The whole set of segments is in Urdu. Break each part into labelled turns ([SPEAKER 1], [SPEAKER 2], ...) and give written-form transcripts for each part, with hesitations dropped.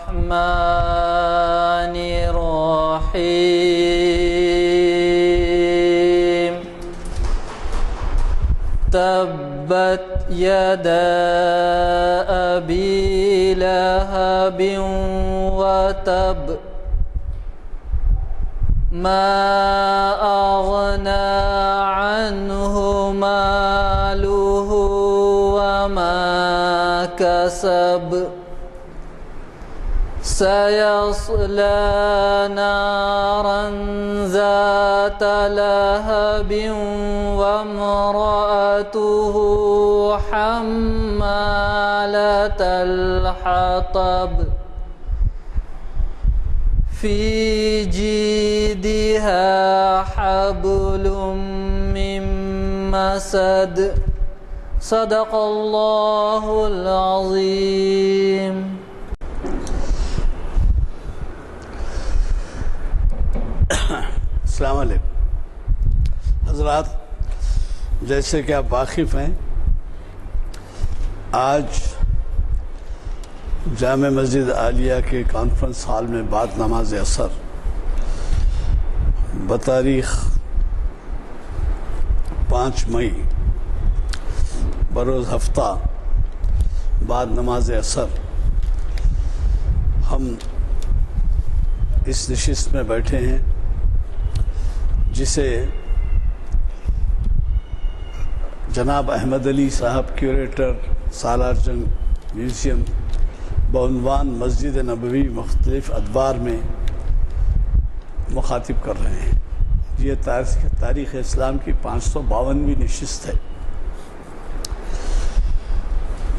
[SPEAKER 1] الرحمن الرحيم تبت يدا أبي لهب وتب ما أغنى عنه ماله وما كسب سيصلى نارا ذات لهب وامرأته حمالة الحطب في جيدها حبل من مسد صدق الله العظيم.
[SPEAKER 2] السلام علیکم حضرات، جیسے کہ آپ واقف ہیں، آج جامع مسجد عالیہ کے کانفرنس ہال میں بعد نماز عصر بتاریخ 5 مئی بروز ہفتہ بعد نماز عصر ہم اس نشست میں بیٹھے ہیں جسے جناب احمد علی صاحب کیوریٹر سالار جنگ میوزیم بعنوان مسجد نبوی مختلف ادوار میں مخاطب کر رہے ہیں۔ یہ تاریخ اسلام کی 552ویں نشست ہے۔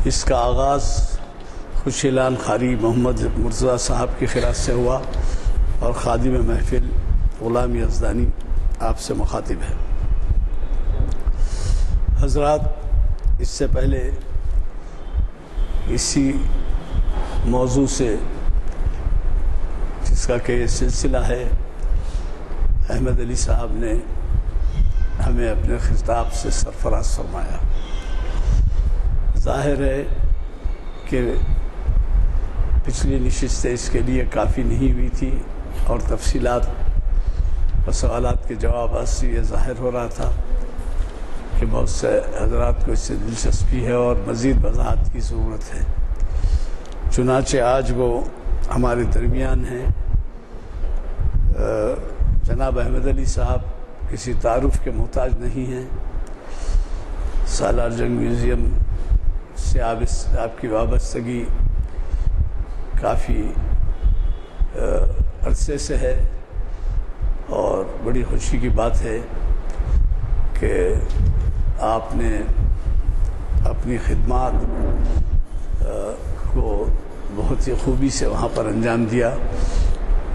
[SPEAKER 2] اس کا آغاز خوشیلان قاری محمد مرتضیٰ صاحب کی خراج سے ہوا اور خادم محفل غلام یزدانی آپ سے مخاطب ہے۔ حضرات، اس سے پہلے اسی موضوع سے جس کا کہ یہ سلسلہ ہے، احمد علی صاحب نے ہمیں اپنے خطاب سے سرفراز فرمایا۔ ظاہر ہے کہ پچھلی نشستیں اس کے لیے کافی نہیں ہوئی تھی اور تفصیلات اور سوالات کے جوابات سے یہ ظاہر ہو رہا تھا کہ بہت سے حضرات کو اس سے دلچسپی ہے اور مزید وضاحت کی ضرورت ہے۔ چنانچہ آج وہ ہمارے درمیان ہیں۔ جناب احمد علی صاحب کسی تعارف کے محتاج نہیں ہیں۔ سالار جنگ میوزیم سے آپ کی وابستگی کافی عرصے سے ہے اور بڑی خوشی کی بات ہے کہ آپ نے اپنی خدمات کو بہت ہی خوبی سے وہاں پر انجام دیا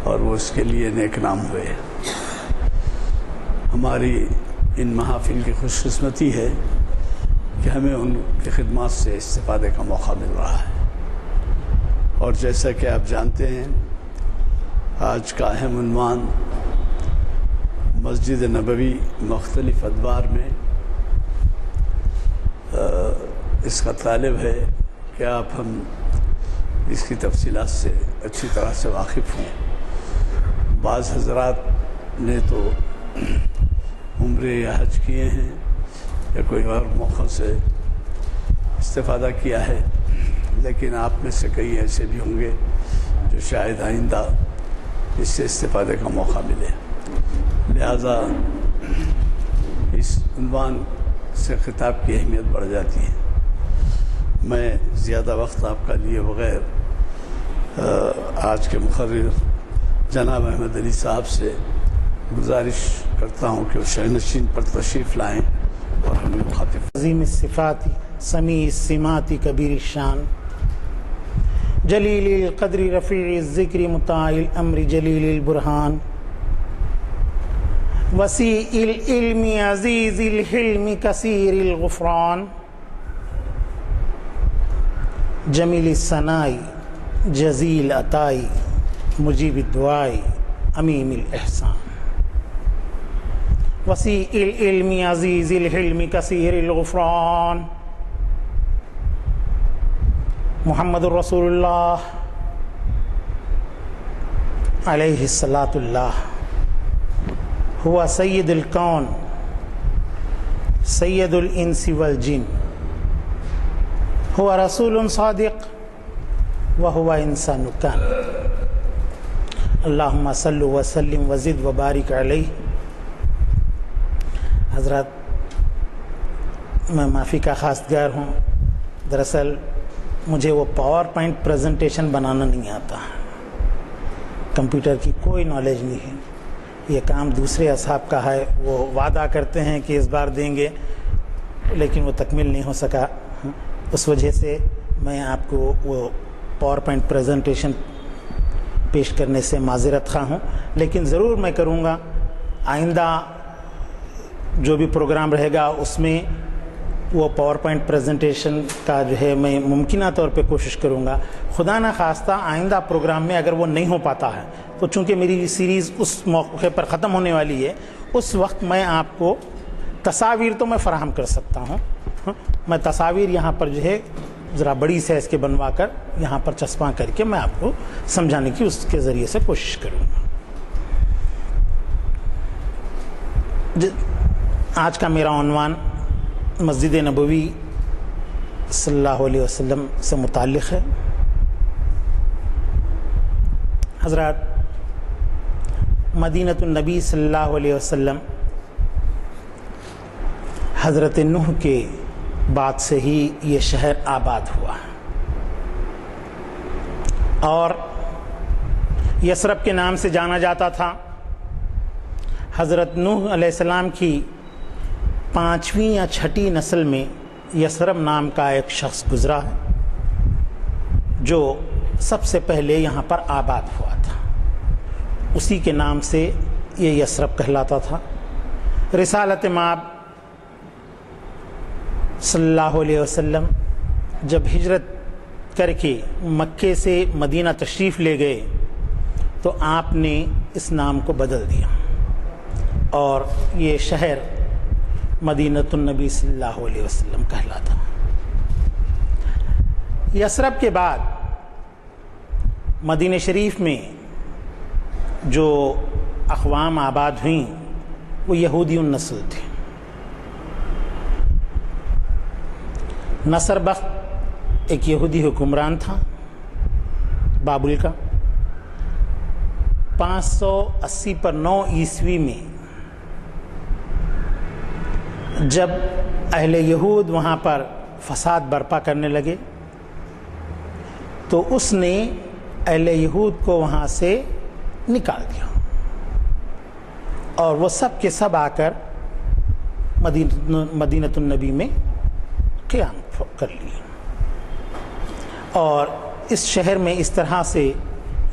[SPEAKER 2] اور وہ اس کے لیے نیک نام ہوئے۔ ہماری ان محافل کی خوش قسمتی ہے کہ ہمیں ان کی خدمات سے استفادے کا موقع مل رہا ہے۔ اور جیسا کہ آپ جانتے ہیں، آج کا اہم عنوان مسجد نبوی مختلف ادوار میں اس کا طالب ہے کہ آپ ہم اس کی تفصیلات سے اچھی طرح سے واقف ہوں۔ بعض حضرات نے تو عمرے یا حج کیے ہیں یا کوئی اور موقع سے استفادہ کیا ہے، لیکن آپ میں سے کئی ایسے بھی ہوں گے جو شاید آئندہ اس سے استفادے کا موقع ملے۔ لہذا اس عنوان سے خطاب کی اہمیت بڑھ جاتی ہے۔ میں زیادہ وقت آپ کا لیے بغیر آج کے مقرر جناب احمد علی صاحب سے گزارش کرتا ہوں کہ وہ شہنشین پر تشریف لائیں اور ہمیں مخاطب۔
[SPEAKER 3] عظیم الصفات سمیع السمات کبیر الشان جلیل القدر رفیع الذکر مطاع الامر جلیل البرہان وسیع العلم عزیز الحلم کثیر الغفران جمیل الثناء جزیل عطاء مجیب الدعاء امیم الاحسان وسیع العلم عزیز الحلم کثیر الغفران محمد الرسول اللہ علیہ الصلاۃ اللہ ہوا سید الکون سید الانس والجن ہوا رسول صادق وہو انسان کان اللہم صل وسلم وزد وبارک علیہ۔ حضرات، میں معافی کا خواستگار ہوں، دراصل مجھے وہ پاور پوائنٹ پریزنٹیشن بنانا نہیں آتا، کمپیوٹر کی کوئی نالج نہیں ہے، یہ کام دوسرے اصحاب کا ہے، وہ وعدہ کرتے ہیں کہ اس بار دیں گے لیکن وہ تکمیل نہیں ہو سکا، اس وجہ سے میں آپ کو وہ پاور پوائنٹ پریزنٹیشن پیش کرنے سے معذرت خواہ ہوں، لیکن ضرور میں کروں گا۔ آئندہ جو بھی پروگرام رہے گا اس میں وہ پاور پوائنٹ پریزنٹیشن کا جو ہے میں ممکنہ طور پہ کوشش کروں گا۔ خدا نہ خواستہ آئندہ پروگرام میں اگر وہ نہیں ہو پاتا ہے تو چونکہ میری سیریز اس موقع پر ختم ہونے والی ہے، اس وقت میں آپ کو تصاویر تو میں فراہم کر سکتا ہوں، میں تصاویر یہاں پر جو ہے ذرا بڑی سائز کے بنوا کر یہاں پر چسپاں کر کے میں آپ کو سمجھانے کی اس کے ذریعے سے کوشش کروں گا۔ آج کا میرا عنوان مسجد نبوی صلی اللہ علیہ وسلم سے متعلق ہے۔ حضرات، مدینۃ النبی صلی اللہ علیہ وسلم حضرت نوح کے بعد سے ہی یہ شہر آباد ہوا اور یثرب کے نام سے جانا جاتا تھا۔ حضرت نوح علیہ السلام کی 5ویں یا 6ٹھی نسل میں یثرب نام کا ایک شخص گزرا ہے جو سب سے پہلے یہاں پر آباد ہوا تھا، اسی کے نام سے یہ یثرب کہلاتا تھا۔ رسالت مآب صلی اللہ علیہ وسلم جب ہجرت کر کے مکے سے مدینہ تشریف لے گئے تو آپ نے اس نام کو بدل دیا اور یہ شہر مدینۃ النبی صلی اللہ علیہ وسلم کہلاتا۔ یثرب کے بعد مدینہ شریف میں جو اقوام آباد ہوئیں وہ یہودی النسل تھے۔ نصر بخت ایک یہودی حکمران تھا بابل کا۔ 580 پر 9 عیسوی میں جب اہل یہود وہاں پر فساد برپا کرنے لگے تو اس نے اہل یہود کو وہاں سے نکال دیا اور وہ سب کے سب آ کر مدینۃ النبی میں قیام کر لیے، اور اس شہر میں اس طرح سے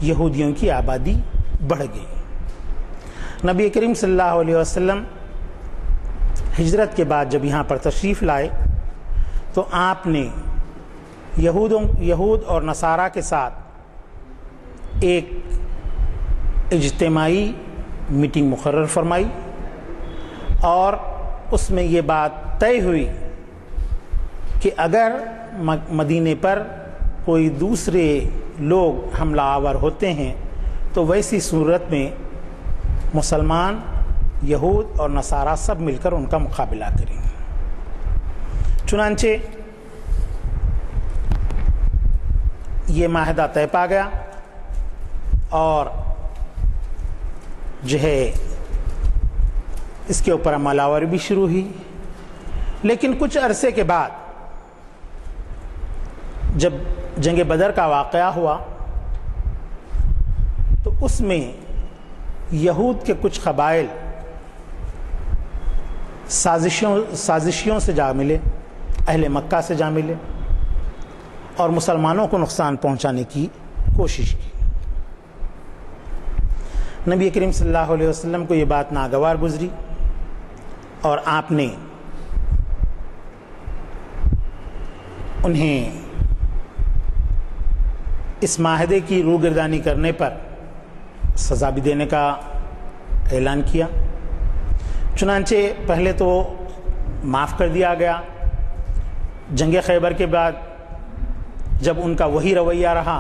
[SPEAKER 3] یہودیوں کی آبادی بڑھ گئی۔ نبی کریم صلی اللہ علیہ وسلم ہجرت کے بعد جب یہاں پر تشریف لائے تو آپ نے یہود اور نصارہ کے ساتھ ایک اجتماعی میٹنگ مقرر فرمائی اور اس میں یہ بات طے ہوئی کہ اگر مدینے پر کوئی دوسرے لوگ حملہ آور ہوتے ہیں تو ویسی صورت میں مسلمان، یہود اور نصارہ سب مل کر ان کا مقابلہ کریں گے۔ چنانچہ یہ معاہدہ طے پا گیا اور جو ہے اس کے اوپر عمل آوری بھی شروع ہوئی، لیکن کچھ عرصے کے بعد جب جنگ بدر کا واقعہ ہوا تو اس میں یہود کے کچھ قبائل سازشیوں سے جا ملے، اہل مکہ سے جا ملے اور مسلمانوں کو نقصان پہنچانے کی کوشش کی۔ نبی کریم صلی اللہ علیہ وسلم کو یہ بات ناگوار گزری اور آپ نے انہیں اس معاہدے کی روگردانی کرنے پر سزا بھی دینے کا اعلان کیا۔ چنانچہ پہلے تو معاف کر دیا گیا، جنگ خیبر کے بعد جب ان کا وہی رویہ رہا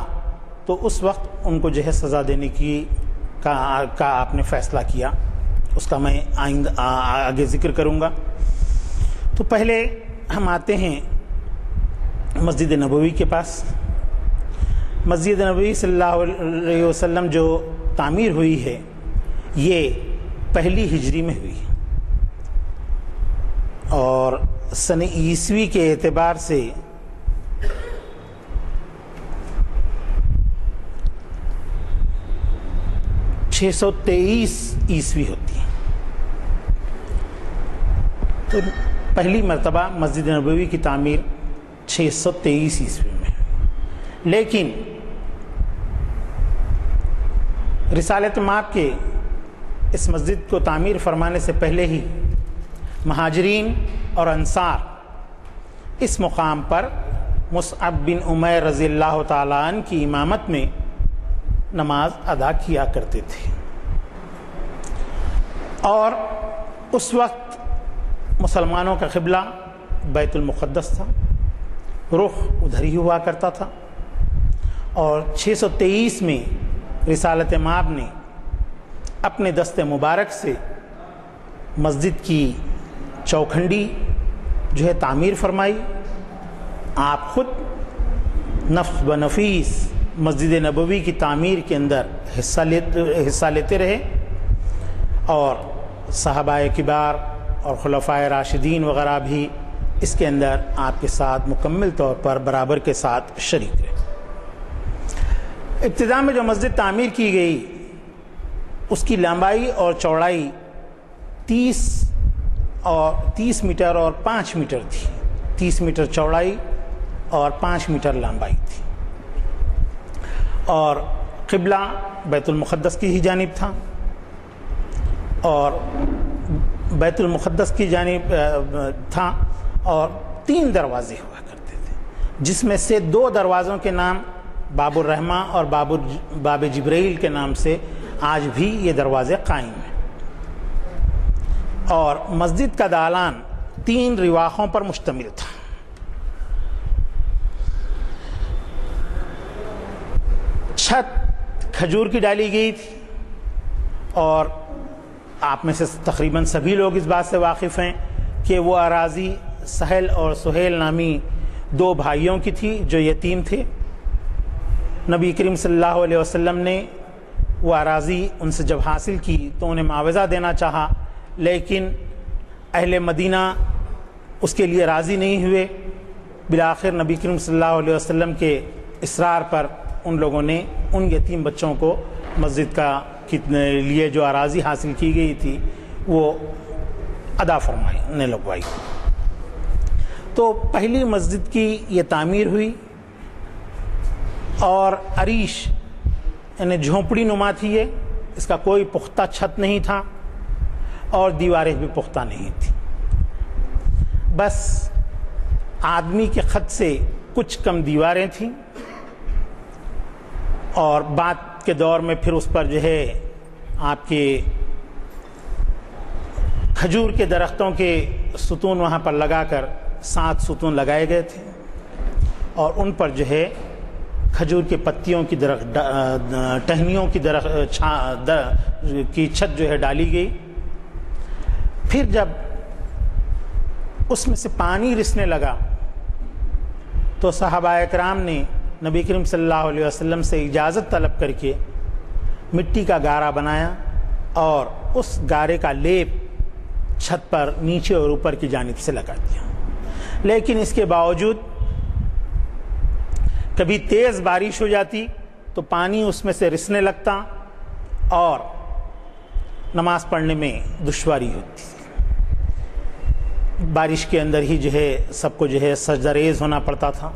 [SPEAKER 3] تو اس وقت ان کو جو ہے سزا دینے کی کا آپ نے فیصلہ کیا، اس کا میں آگے ذکر کروں گا۔ تو پہلے ہم آتے ہیں مسجد نبوی کے پاس۔ مسجد نبوی صلی اللہ علیہ وسلم جو تعمیر ہوئی ہے یہ پہلی ہجری میں ہوئی، اور سن عیسوی کے اعتبار سے 623 عیسوی ہوتی ہے۔ تو پہلی مرتبہ مسجد نبوی کی تعمیر 623 عیسوی میں، لیکن رسالت مآب کے اس مسجد کو تعمیر فرمانے سے پہلے ہی مہاجرین اور انصار اس مقام پر مصعب بن عمیر رضی اللہ تعالیٰ عنہ کی امامت میں نماز ادا کیا کرتے تھے، اور اس وقت مسلمانوں کا قبلہ بیت المقدس تھا، رخ ادھر ہی ہوا کرتا تھا۔ اور 623 میں رسالت مآب نے اپنے دست مبارک سے مسجد کی چوکھنڈی جو ہے تعمیر فرمائی۔ آپ خود نفس بنفیس مسجد نبوی کی تعمیر کے اندر حصہ لیتے رہے، اور صحابہ کبار اور خلفائے راشدین وغیرہ بھی اس کے اندر آپ کے ساتھ مکمل طور پر برابر کے ساتھ شریک رہے۔ ابتدا میں جو مسجد تعمیر کی گئی اس کی لمبائی اور چوڑائی 30 میٹر اور 5 میٹر تھی، 30 میٹر چوڑائی اور 5 میٹر لمبائی تھی، اور قبلہ بیت المقدس کی ہی جانب تھا، اور بیت المقدس کی جانب تھا، اور 3 دروازے ہوا کرتے تھے، جس میں سے 2 دروازوں کے نام باب الرحمہ اور باب جبرائیل کے نام سے آج بھی یہ دروازے قائم ہیں۔ اور مسجد کا دالان 3 رواقوں پر مشتمل تھا۔ چھت کھجور کی ڈالی گئی تھی، اور آپ میں سے تقریباً سبھی لوگ اس بات سے واقف ہیں کہ وہ اراضی سہل اور سہیل نامی 2 بھائیوں کی تھی جو یتیم تھے۔ نبی کریم صلی اللہ علیہ وسلم نے وہ اراضی ان سے جب حاصل کی تو انہیں معاوضہ دینا چاہا، لیکن اہل مدینہ اس کے لیے راضی نہیں ہوئے۔ بالآخر نبی کریم صلی اللہ علیہ وسلم کے اصرار پر ان لوگوں نے ان یتیم بچوں کو مسجد کا لیے جو اراضی حاصل کی گئی تھی وہ ادا فرمائی لگوائی۔ تو پہلی مسجد کی یہ تعمیر ہوئی، اور عریش یعنی جھونپڑی نما تھی یہ، اس کا کوئی پختہ چھت نہیں تھا اور دیواریں بھی پختہ نہیں تھی، بس آدمی کے خط سے کچھ کم دیواریں تھیں، اور بعد کے دور میں پھر اس پر جو ہے آپ کے کھجور کے درختوں کے ستون وہاں پر لگا کر 7 ستون لگائے گئے تھے، اور ان پر جو ہے کھجور کے پتیوں کی ٹہنیوں کی چھت جو ہے ڈالی گئی۔ پھر جب اس میں سے پانی رسنے لگا تو صحابہ اکرام نے نبی کریم صلی اللہ علیہ وسلم سے اجازت طلب کر کے مٹی کا گارا بنایا، اور اس گارے کا لیپ چھت پر نیچے اور اوپر کی جانب سے لگا دیا۔ لیکن اس کے باوجود کبھی تیز بارش ہو جاتی تو پانی اس میں سے رسنے لگتا اور نماز پڑھنے میں دشواری ہوتی۔ بارش کے اندر ہی جو ہے سب کو جو ہے سجدہ ریز ہونا پڑتا تھا۔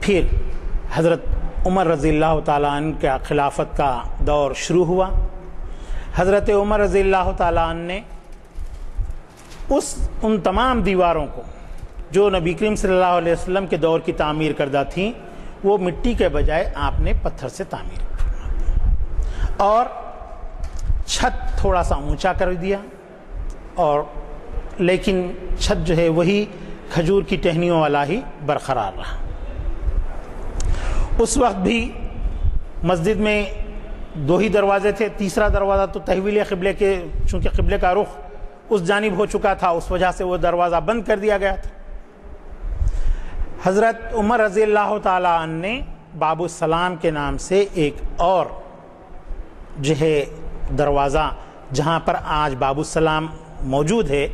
[SPEAKER 3] پھر حضرت عمر رضی اللہ تعالیٰ عنہ کا خلافت کا دور شروع ہوا۔ حضرت عمر رضی اللہ تعالیٰ عنہ نے ان تمام دیواروں کو جو نبی کریم صلی اللہ علیہ وسلم کے دور کی تعمیر کردہ تھیں وہ مٹی کے بجائے آپ نے پتھر سے تعمیر کی، اور چھت تھوڑا سا اونچا کر دیا، اور لیکن چھت جو ہے وہی کھجور کی ٹہنیوں والا ہی برقرار رہا۔ اس وقت بھی مسجد میں دو ہی دروازے تھے، تیسرا دروازہ تو تحویل قبلے کے، چونکہ قبلے کا رخ اس جانب ہو چکا تھا، اس وجہ سے وہ دروازہ بند کر دیا گیا تھا۔ حضرت عمر رضی اللہ تعالیٰ عنہ نے باب السلام کے نام سے ایک اور جو ہے دروازہ، جہاں پر آج باب السلام موجود ہے،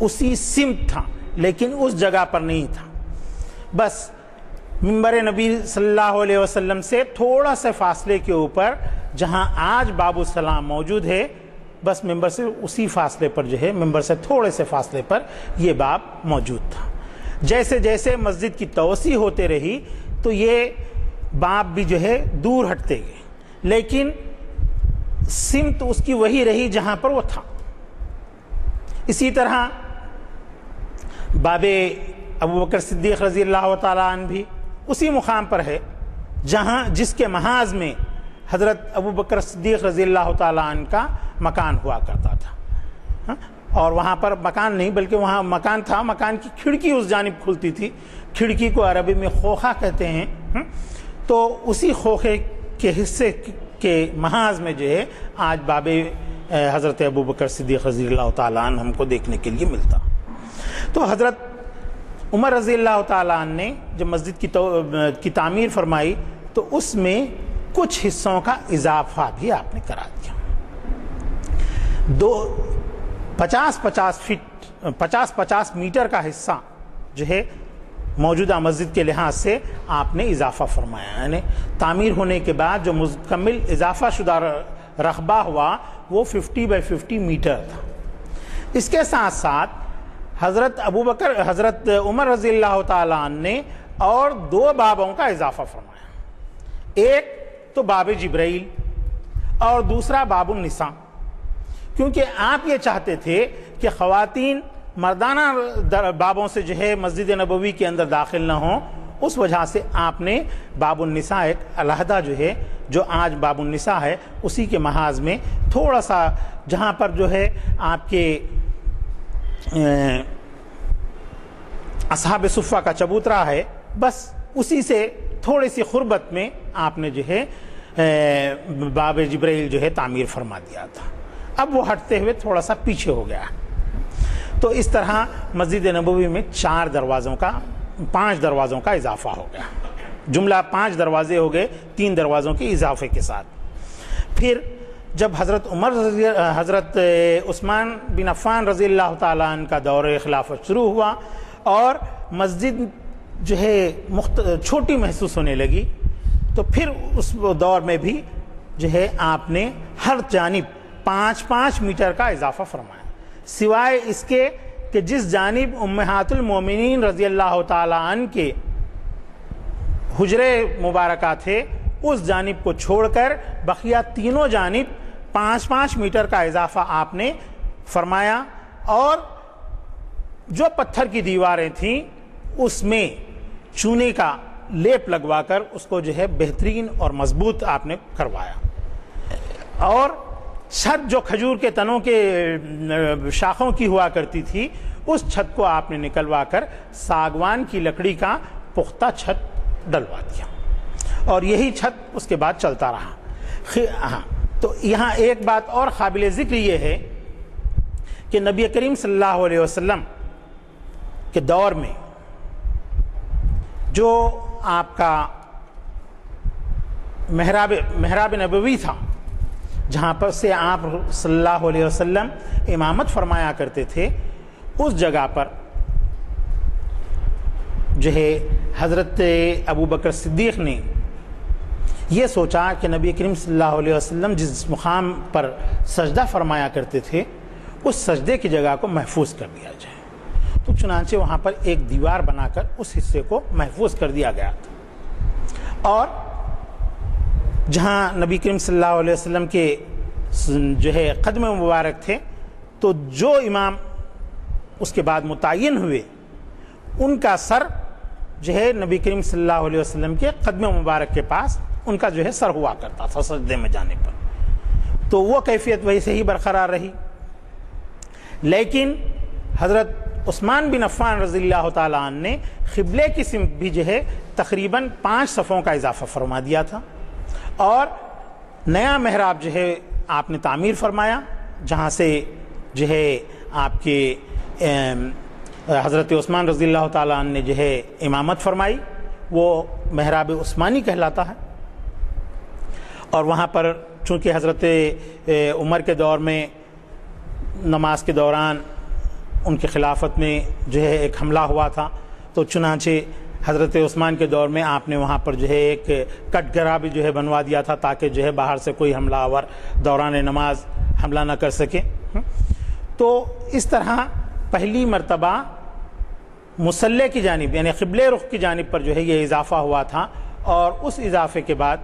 [SPEAKER 3] اسی سمت تھا لیکن اس جگہ پر نہیں تھا، بس منبر نبی صلی اللہ علیہ وسلم سے تھوڑا سے فاصلے کے اوپر جہاں آج باب السلام موجود ہے، بس منبر سے اسی فاصلے پر جو ہے، منبر سے تھوڑے سے فاصلے پر یہ باب موجود تھا۔ جیسے جیسے مسجد کی توسیع ہوتے رہی تو یہ باب بھی جو ہے دور ہٹتے گئے، لیکن سمت اس کی وہی رہی جہاں پر وہ تھا۔ اسی طرح باب ابو بکر صدیق رضی اللہ تعالیٰ عنہ بھی اسی مقام پر ہے جہاں جس کے محاذ میں حضرت ابو بکر صدیق رضی اللہ تعالیٰ عنہ کا مکان ہوا کرتا تھا، اور وہاں پر مکان نہیں بلکہ وہاں مکان تھا، مکان کی کھڑکی اس جانب کھلتی تھی، کھڑکی کو عربی میں خوخہ کہتے ہیں، تو اسی خوخے کے حصے کے محاذ میں جو ہے آج باب حضرت ابو بکر صدیق رضی اللہ تعالیٰ عنہ ہم کو دیکھنے کے لیے ملتا۔ تو حضرت عمر رضی اللہ تعالیٰ عنہ نے جب مسجد کی تعمیر فرمائی تو اس میں کچھ حصوں کا اضافہ بھی آپ نے کرا دیا۔ 50 میٹر کا حصہ جو ہے موجودہ مسجد کے لحاظ سے آپ نے اضافہ فرمایا، یعنی تعمیر ہونے کے بعد جو مکمل اضافہ شدہ رقبہ ہوا وہ 50x50 میٹر تھا۔ اس کے ساتھ ساتھ حضرت عمر رضی اللہ تعالیٰ عنہ نے اور 2 بابوں کا اضافہ فرمایا، ایک تو باب جبرائیل اور دوسرا باب النساء، کیونکہ آپ یہ چاہتے تھے کہ خواتین مردانہ بابوں سے جو ہے مسجد نبوی کے اندر داخل نہ ہوں، اس وجہ سے آپ نے باب النساء ایک علیحدہ جو ہے، جو آج باب النساء ہے، اسی کے محاذ میں تھوڑا سا جہاں پر جو ہے آپ کے اصحاب صفہ کا چبوترا ہے، بس اسی سے تھوڑی سی قربت میں آپ نے جو ہے باب جبرائیل جو ہے تعمیر فرما دیا تھا۔ اب وہ ہٹتے ہوئے تھوڑا سا پیچھے ہو گیا، تو اس طرح مسجد نبوی میں 5 دروازوں کا اضافہ ہو گیا، جملہ 5 دروازے ہو گئے 3 دروازوں کے اضافے کے ساتھ۔ پھر جب حضرت عثمان بن عفان رضی اللہ تعالیٰ عنہ کا دور خلافت شروع ہوا اور مسجد جو ہے چھوٹی محسوس ہونے لگی، تو پھر اس دور میں بھی جو ہے آپ نے ہر جانب 5 میٹر کا اضافہ فرمایا، سوائے اس کے کہ جس جانب امہات المومنین رضی اللہ تعالیٰ عنہ کے حجرے مبارکہ تھے اس جانب کو چھوڑ کر بقیہ تینوں جانب 5 میٹر کا اضافہ آپ نے فرمایا، اور جو پتھر کی دیواریں تھیں اس میں چونے کا لیپ لگوا کر اس کو جو ہے بہترین اور مضبوط آپ نے کروایا، اور چھت جو کھجور کے تنوں کے شاخوں کی ہوا کرتی تھی اس چھت کو آپ نے نکلوا کر ساگوان کی لکڑی کا پختہ چھت ڈلوا دیا، اور یہی چھت اس کے بعد چلتا رہا۔ تو یہاں ایک بات اور قابل ذکر یہ ہے کہ نبی کریم صلی اللہ علیہ وسلم کے دور میں جو آپ کا محراب نبوی تھا، جہاں پر سے آپ صلی اللہ علیہ وسلم امامت فرمایا کرتے تھے، اس جگہ پر جو ہے حضرت ابو بکر صدیق نے یہ سوچا کہ نبی کریم صلی اللہ علیہ وسلم جس مقام پر سجدہ فرمایا کرتے تھے اس سجدے کی جگہ کو محفوظ کر دیا جائے، تو چنانچہ وہاں پر ایک دیوار بنا کر اس حصے کو محفوظ کر دیا گیا تھا، اور جہاں نبی کریم صلی اللہ علیہ وسلم کے جو ہے قدم مبارک تھے، تو جو امام اس کے بعد متعین ہوئے ان کا سر جو ہے نبی کریم صلی اللہ علیہ وسلم کے قدم مبارک کے پاس ان کا جو ہے سر ہوا کرتا تھا سجدے میں جانے پر، تو وہ کیفیت ویسے ہی برقرار رہی۔ لیکن حضرت عثمان بن عفان رضی اللہ تعالیٰ عنہ نے قبلے کی سمت بھی جو ہے تقریباً 5 صفوں کا اضافہ فرما دیا تھا، اور نیا محراب جو ہے آپ نے تعمیر فرمایا، جہاں سے جو ہے آپ کے حضرت عثمان رضی اللہ تعالیٰ عنہ نے جو ہے امامت فرمائی، وہ محراب عثمانی کہلاتا ہے۔ اور وہاں پر چونکہ حضرت عمر کے دور میں نماز کے دوران ان کی خلافت میں جو ہے ایک حملہ ہوا تھا، تو چنانچہ حضرت عثمان کے دور میں آپ نے وہاں پر جو ہے ایک کٹ گرا بھی جو ہے بنوا دیا تھا، تاکہ جو ہے باہر سے کوئی حملہ آور دوران نماز حملہ نہ کر سکے۔ تو اس طرح پہلی مرتبہ مصلی کی جانب یعنی قبلہ رخ کی جانب پر جو ہے یہ اضافہ ہوا تھا، اور اس اضافے کے بعد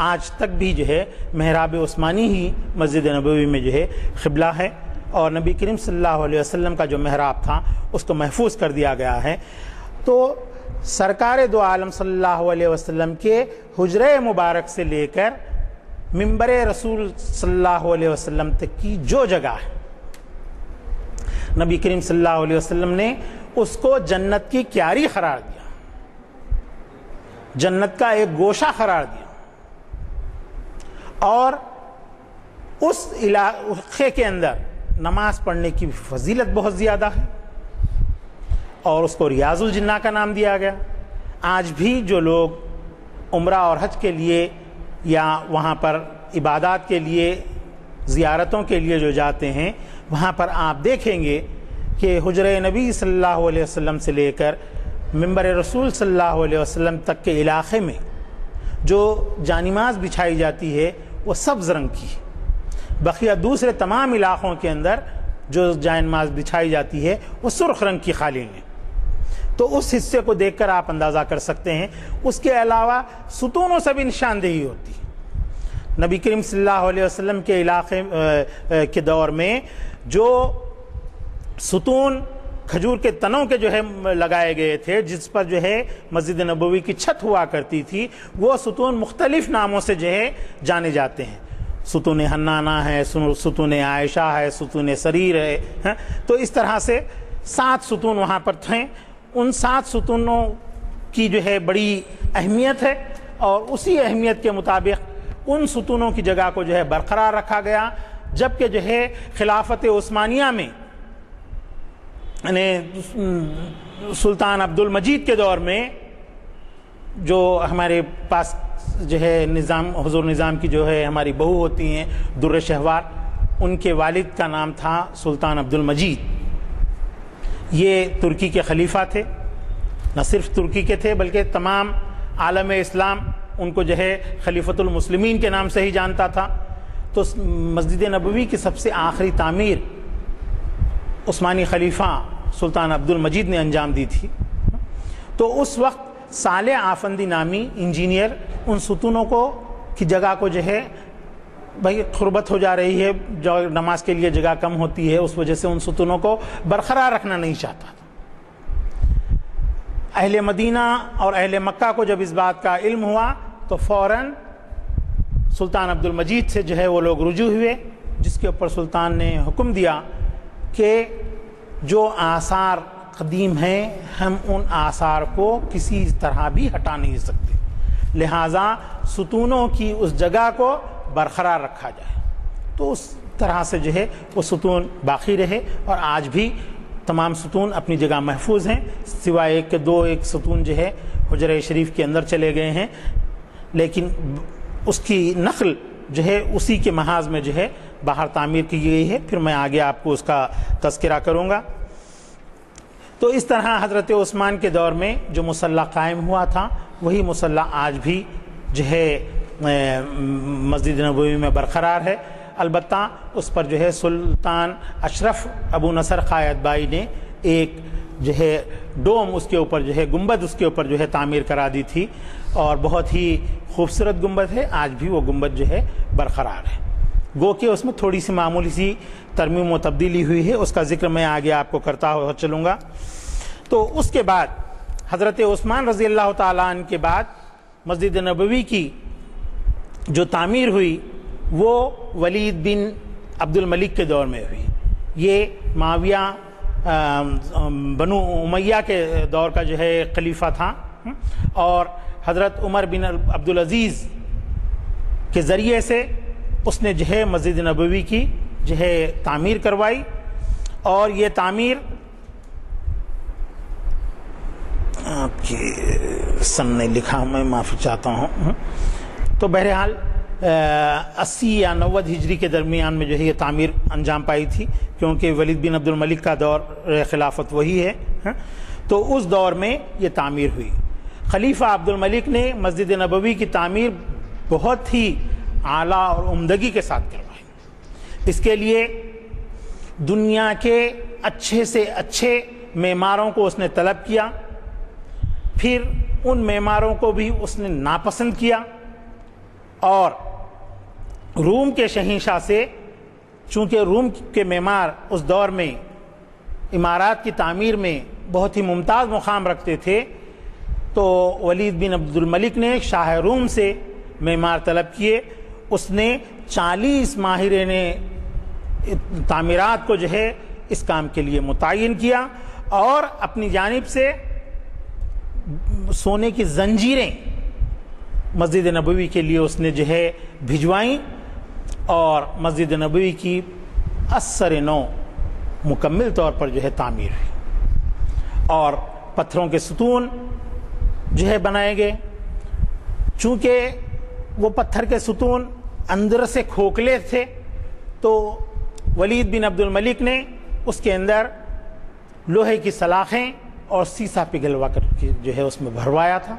[SPEAKER 3] آج تک بھی جو ہے محراب عثمانی ہی مسجد نبوی میں جو ہے قبلہ ہے، اور نبی کریم صلی اللہ علیہ وسلم کا جو محراب تھا اس کو محفوظ کر دیا گیا ہے۔ تو سرکار دو عالم صلی اللہ علیہ وسلم کے حجرہ مبارک سے لے کر منبر رسول صلی اللہ علیہ وسلم تک کی جو جگہ ہے، نبی کریم صلی اللہ علیہ وسلم نے اس کو جنت کی کیاری قرار دیا، جنت کا ایک گوشہ قرار دیا، اور اس علاقے کے اندر نماز پڑھنے کی فضیلت بہت زیادہ ہے، اور اس کو ریاض الجنہ کا نام دیا گیا۔ آج بھی جو لوگ عمرہ اور حج کے لیے یا وہاں پر عبادات کے لیے زیارتوں کے لیے جو جاتے ہیں، وہاں پر آپ دیکھیں گے کہ حجرہ نبی صلی اللہ علیہ وسلم سے لے کر منبر رسول صلی اللہ علیہ وسلم تک کے علاقے میں جو جانماز بچھائی جاتی ہے وہ سبز رنگ کی ہے، بقیہ دوسرے تمام علاقوں کے اندر جو جانماز بچھائی جاتی ہے وہ سرخ رنگ کی قالین ہے۔ تو اس حصے کو دیکھ کر آپ اندازہ کر سکتے ہیں۔ اس کے علاوہ ستونوں سے بھی نشاندہی ہوتی ہے۔ نبی کریم صلی اللہ علیہ وسلم کے علاقے کے دور میں جو ستون کھجور کے تنوں کے جو ہے لگائے گئے تھے، جس پر جو ہے مسجد نبوی کی چھت ہوا کرتی تھی، وہ ستون مختلف ناموں سے جو ہے جانے جاتے ہیں۔ ستون حنانہ ہے، ستون عائشہ ہے، ستون سریر ہے۔ تو اس طرح سے 7 ستون وہاں پر تھے۔ ان 7 ستونوں کی جو ہے بڑی اہمیت ہے، اور اسی اہمیت کے مطابق ان ستونوں کی جگہ کو جو ہے برقرار رکھا گیا، جبکہ جو ہے خلافت عثمانیہ میں یعنی سلطان عبد المجید کے دور میں جو ہمارے پاس جو ہے نظام حضور نظام کی جو ہے ہماری بہو ہوتی ہیں در شہوار، ان کے والد کا نام تھا سلطان عبد المجید۔ یہ ترکی کے خلیفہ تھے، نہ صرف ترکی کے تھے بلکہ تمام عالم اسلام ان کو جو ہے خلیفۃ المسلمین کے نام سے ہی جانتا تھا۔ تو مسجد نبوی کی سب سے آخری تعمیر عثمانی خلیفہ سلطان عبد المجید نے انجام دی تھی۔ تو اس وقت صالح آفندی نامی انجینئر ان ستونوں کی جگہ کو جو ہے بھائی قربت ہو جا رہی ہے، جو نماز کے لیے جگہ کم ہوتی ہے، اس وجہ سے ان ستونوں کو برقرار رکھنا نہیں چاہتا تھا۔ اہل مدینہ اور اہل مکہ کو جب اس بات کا علم ہوا تو فوراً سلطان عبد المجید سے جو ہے وہ لوگ رجوع ہوئے، جس کے اوپر سلطان نے حکم دیا کہ جو آثار قدیم ہیں ہم ان آثار کو کسی طرح بھی ہٹا نہیں سکتے، لہٰذا ستونوں کی اس جگہ کو برقرار رکھا جائے۔ تو اس طرح سے جو ہے وہ ستون باقی رہے، اور آج بھی تمام ستون اپنی جگہ محفوظ ہیں، سوائے ایک ایک ستون جو ہے حجرہ شریف کے اندر چلے گئے ہیں، لیکن اس کی نقل جو ہے اسی کے محاذ میں جو ہے باہر تعمیر کی گئی ہے۔ پھر میں آگے آپ کو اس کا تذکرہ کروں گا۔ تو اس طرح حضرت عثمان کے دور میں جو مصلی قائم ہوا تھا، وہی مصلی آج بھی جو ہے مسجد نبوی میں برقرار ہے۔ البتہ اس پر جو ہے سلطان اشرف ابو نصر قائتبائی نے ایک جو ہے ڈوم اس کے اوپر جو ہے گنبد اس کے اوپر جو ہے تعمیر کرا دی تھی، اور بہت ہی خوبصورت گنبد ہے۔ آج بھی وہ گنبد جو ہے برقرار ہے، گو کہ اس میں تھوڑی سی معمولی سی ترمیم و تبدیلی ہوئی ہے، اس کا ذکر میں آگے آپ کو کرتا ہوا چلوں گا۔ تو اس کے بعد حضرت عثمان رضی اللہ تعالیٰ عنہ کے بعد مسجد نبوی کی جو تعمیر ہوئی وہ ولید بن عبد الملک کے دور میں ہوئی۔ یہ معاویہ بنو امیہ کے دور کا جو ہے خلیفہ تھا، اور حضرت عمر بن عبدالعزیز کے ذریعے سے اس نے جو ہے مسجد نبوی کی جو ہے تعمیر کروائی، اور یہ تعمیر آپ کی سن نے لکھا، میں معافی چاہتا ہوں، تو بہرحال 80 یا 90 ہجری کے درمیان میں جو ہے یہ تعمیر انجام پائی تھی، کیونکہ ولید بن عبد الملک کا دور خلافت وہی ہے، تو اس دور میں یہ تعمیر ہوئی۔ خلیفہ عبد الملک نے مسجد نبوی کی تعمیر بہت ہی اعلیٰ اور عمدگی کے ساتھ کروائی۔ اس کے لیے دنیا کے اچھے سے اچھے معماروں کو اس نے طلب کیا، پھر ان معماروں کو بھی اس نے ناپسند کیا، اور روم کے شہنشاہ سے، چونکہ روم کے معمار اس دور میں عمارات کی تعمیر میں بہت ہی ممتاز مقام رکھتے تھے، تو ولید بن عبد الملک نے شاہ روم سے معمار طلب کیے۔ اس نے 40 ماہرین تعمیرات کو جو ہے اس کام کے لیے متعین کیا، اور اپنی جانب سے سونے کی زنجیریں مسجد نبوی کے لیے اس نے جو ہے بھجوائیں، اور مسجد نبوی کی اثر نو مکمل طور پر جو ہے تعمیر ہوئی، اور پتھروں کے ستون جو ہے بنائے گئے۔ چونکہ وہ پتھر کے ستون اندر سے کھوکھلے تھے، تو ولید بن عبد الملک نے اس کے اندر لوہے کی سلاخیں اور سیسا پگھلوا کر جو ہے اس میں بھروایا تھا۔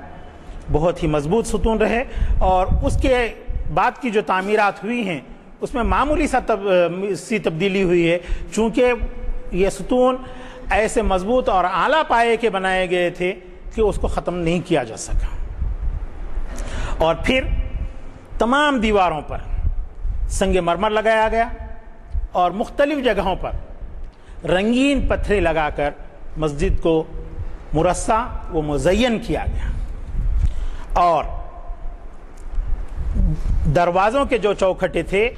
[SPEAKER 3] بہت ہی مضبوط ستون رہے، اور اس کے بعد کی جو تعمیرات ہوئی ہیں اس میں معمولی سی تبدیلی ہوئی ہے، چونکہ یہ ستون ایسے مضبوط اور اعلیٰ پائے کے بنائے گئے تھے کہ اس کو ختم نہیں کیا جا سکا۔ اور پھر تمام دیواروں پر سنگ مرمر لگایا گیا، اور مختلف جگہوں پر رنگین پتھریں لگا کر مسجد کو مرصع و مزین کیا گیا، اور دروازوں کے جو چوکھٹے تھے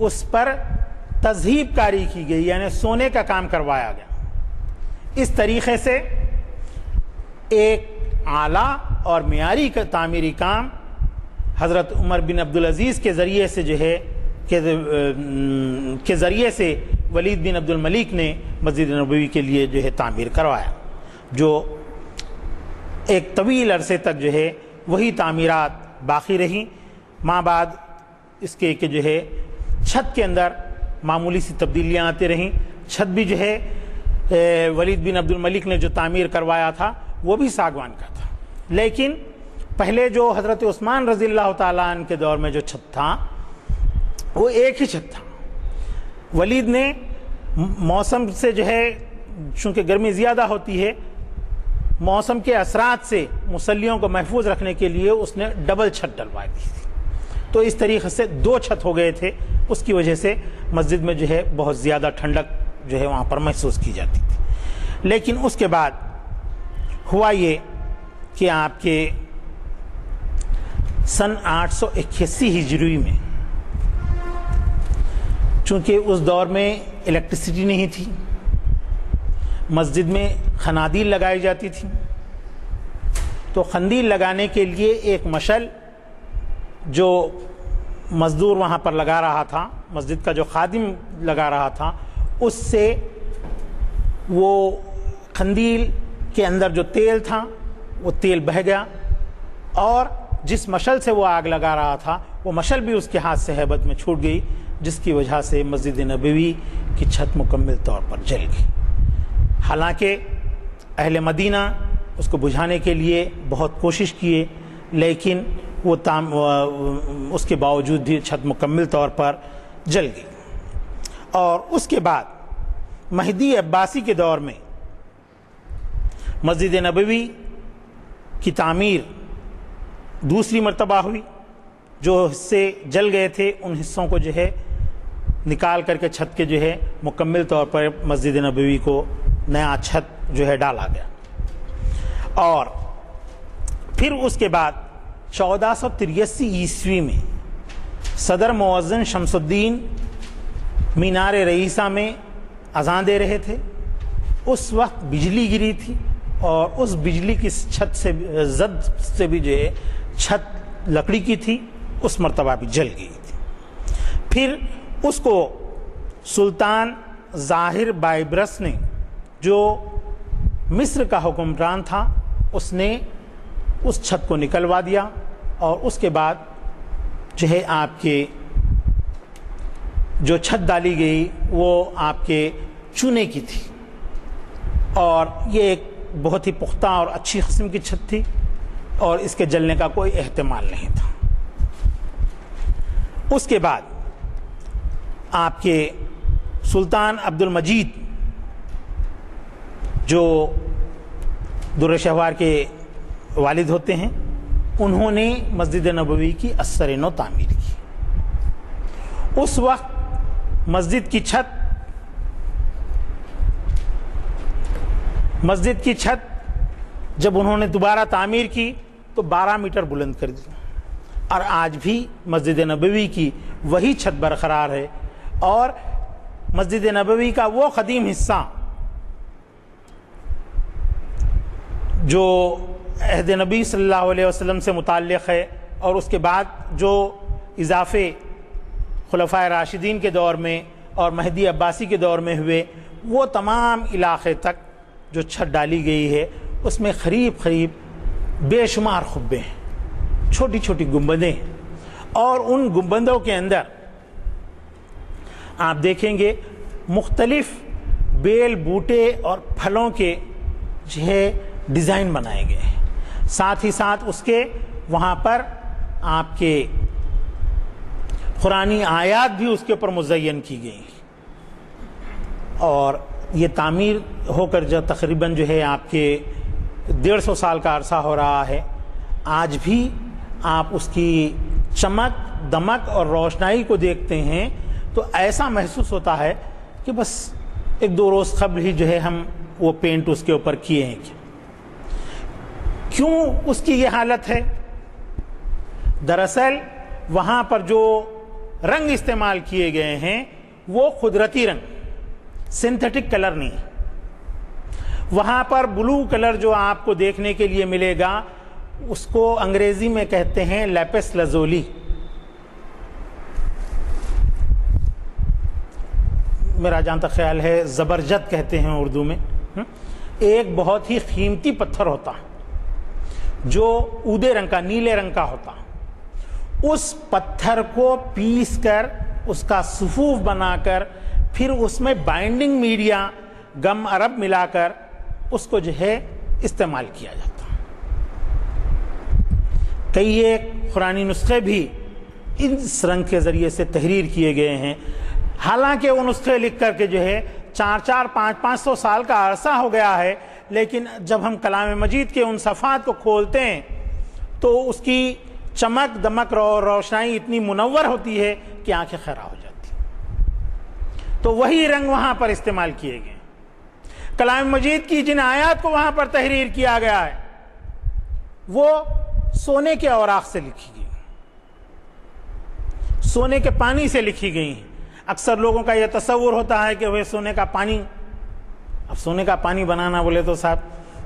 [SPEAKER 3] اس پر تذہیب کاری کی گئی، یعنی سونے کا کام کروایا گیا۔ اس طریقے سے ایک اعلیٰ اور معیاری کا تعمیری کام حضرت عمر بن عبدالعزیز کے ذریعے سے جو ہے کے ذریعے سے ولید بن عبد الملک نے مسجد نبوی کے لیے جو ہے تعمیر کروایا، جو ایک طویل عرصے تک جو ہے وہی تعمیرات باقی رہیں۔ ماں بعد اس کے کہ جو ہے چھت کے اندر معمولی سی تبدیلیاں آتی رہیں۔ چھت بھی جو ہے ولید بن عبد الملک نے جو تعمیر کروایا تھا وہ بھی ساگوان کا تھا، لیکن پہلے جو حضرت عثمان رضی اللہ تعالیٰ عنہ کے دور میں جو چھت تھا وہ ایک ہی چھت تھا۔ ولید نے موسم سے جو ہے، چونکہ گرمی زیادہ ہوتی ہے، موسم کے اثرات سے مصلیوں کو محفوظ رکھنے کے لیے اس نے ڈبل چھت ڈلوا دی تھی، تو اس طریقے سے 2 چھت ہو گئے تھے۔ اس کی وجہ سے مسجد میں جو ہے بہت زیادہ ٹھنڈک جو ہے وہاں پر محسوس کی جاتی تھی۔ لیکن اس کے بعد ہوا یہ کہ آپ کے سن 881 ہجری میں، چونکہ اس دور میں الیکٹریسٹی نہیں تھی، مسجد میں خنادیل لگائی جاتی تھی، تو قندیل لگانے کے لیے ایک مشعل جو مزدور وہاں پر لگا رہا تھا، مسجد کا جو خادم لگا رہا تھا، اس سے وہ قندیل کے اندر جو تیل تھا وہ تیل بہہ گیا، اور جس مشعل سے وہ آگ لگا رہا تھا وہ مشعل بھی اس کے ہاتھ سے ہیبت میں چھوٹ گئی، جس کی وجہ سے مسجد نبوی کی چھت مکمل طور پر جل گئی۔ حالانکہ اہل مدینہ اس کو بجھانے کے لیے بہت کوشش کیے، لیکن وہ اس کے باوجود بھی چھت مکمل طور پر جل گئی۔ اور اس کے بعد مہدی عباسی کے دور میں مسجد نبوی کی تعمیر دوسری مرتبہ ہوئی۔ جو حصے جل گئے تھے ان حصوں کو جو ہے نکال کر کے چھت کے جو ہے مکمل طور پر مسجد نبوی کو نیا چھت جو ہے ڈالا گیا۔ اور پھر اس کے بعد 1483 عیسوی میں صدر مؤذن شمس الدین مینار رئیسہ میں اذان دے رہے تھے، اس وقت بجلی گری تھی، اور اس بجلی کی چھت سے زد سے بھی جو ہے چھت لکڑی کی تھی، اس مرتبہ بھی جل گئی تھی۔ پھر اس کو سلطان ظاہر بائبرس نے، جو مصر کا حکمران تھا، اس نے اس چھت کو نکلوا دیا، اور اس کے بعد جو ہے آپ کے جو چھت ڈالی گئی وہ آپ کے چونے کی تھی، اور یہ ایک بہت ہی پختہ اور اچھی قسم کی چھت تھی، اور اس کے جلنے کا کوئی احتمال نہیں تھا۔ اس کے بعد آپ کے سلطان عبد المجید، جو در شہوار کے والد ہوتے ہیں، انہوں نے مسجد نبوی کی اثر نو تعمیر کی۔ اس وقت مسجد کی چھت جب انہوں نے دوبارہ تعمیر کی تو 12 میٹر بلند کر دی، اور آج بھی مسجد نبوی کی وہی چھت برقرار ہے، اور مسجد نبوی کا وہ قدیم حصہ جو عہد نبی صلی اللہ علیہ وسلم سے متعلق ہے، اور اس کے بعد جو اضافے خلفائے راشدین کے دور میں اور مہدی عباسی کے دور میں ہوئے، وہ تمام علاقے تک جو چھت ڈالی گئی ہے، اس میں قریب بے شمار قبے ہیں، چھوٹی چھوٹی گنبدیں ہیں، اور ان گنبدوں کے اندر آپ دیکھیں گے مختلف بیل بوٹے اور پھلوں کے جو ہے ڈیزائن بنائے گئے ہیں، ساتھ ہی ساتھ اس کے وہاں پر آپ کے قرآنی آیات بھی اس کے اوپر مزین کی گئی ہیں، اور یہ تعمیر ہو کر جو تقریباً جو ہے آپ کے 150 سال کا عرصہ ہو رہا ہے، آج بھی آپ اس کی چمک دمک اور روشنائی کو دیکھتے ہیں تو ایسا محسوس ہوتا ہے کہ بس 1-2 روز قبل ہی جو ہے ہم وہ پینٹ اس کے اوپر کیے ہیں۔ کیوں اس کی یہ حالت ہے؟ دراصل وہاں پر جو رنگ استعمال کیے گئے ہیں وہ قدرتی رنگ، سنتھیٹک کلر نہیں۔ وہاں پر بلو کلر جو آپ کو دیکھنے کے لیے ملے گا، اس کو انگریزی میں کہتے ہیں لیپس لازولی، میرا جہاں تک خیال ہے زبرجد کہتے ہیں اردو میں۔ ایک بہت ہی قیمتی پتھر ہوتا جو اودے رنگ کا، نیلے رنگ کا ہوتا، اس پتھر کو پیس کر اس کا صفوف بنا کر پھر اس میں بائنڈنگ میڈیا گم عرب ملا کر اس کو جو ہے استعمال کیا جاتا۔ کئی ایک قرآنی نسخے بھی اس رنگ کے ذریعے سے تحریر کیے گئے ہیں، حالانکہ وہ نسخے لکھ کر کے جو ہے 400-500 سال کا عرصہ ہو گیا ہے، لیکن جب ہم کلام مجید کے ان صفحات کو کھولتے ہیں تو اس کی چمک دمک روشنائی اتنی منور ہوتی ہے کہ آنکھیں خیرہ ہو جاتی۔ تو وہی رنگ وہاں پر استعمال کیے گئے۔ کلام مجید کی جن آیات کو وہاں پر تحریر کیا گیا ہے وہ سونے کے اوراق سے لکھی گئی، سونے کے پانی سے لکھی گئی ہیں۔ اکثر لوگوں کا یہ تصور ہوتا ہے کہ وہ سونے کا پانی، اب سونے کا پانی بنانا بولے تو صاحب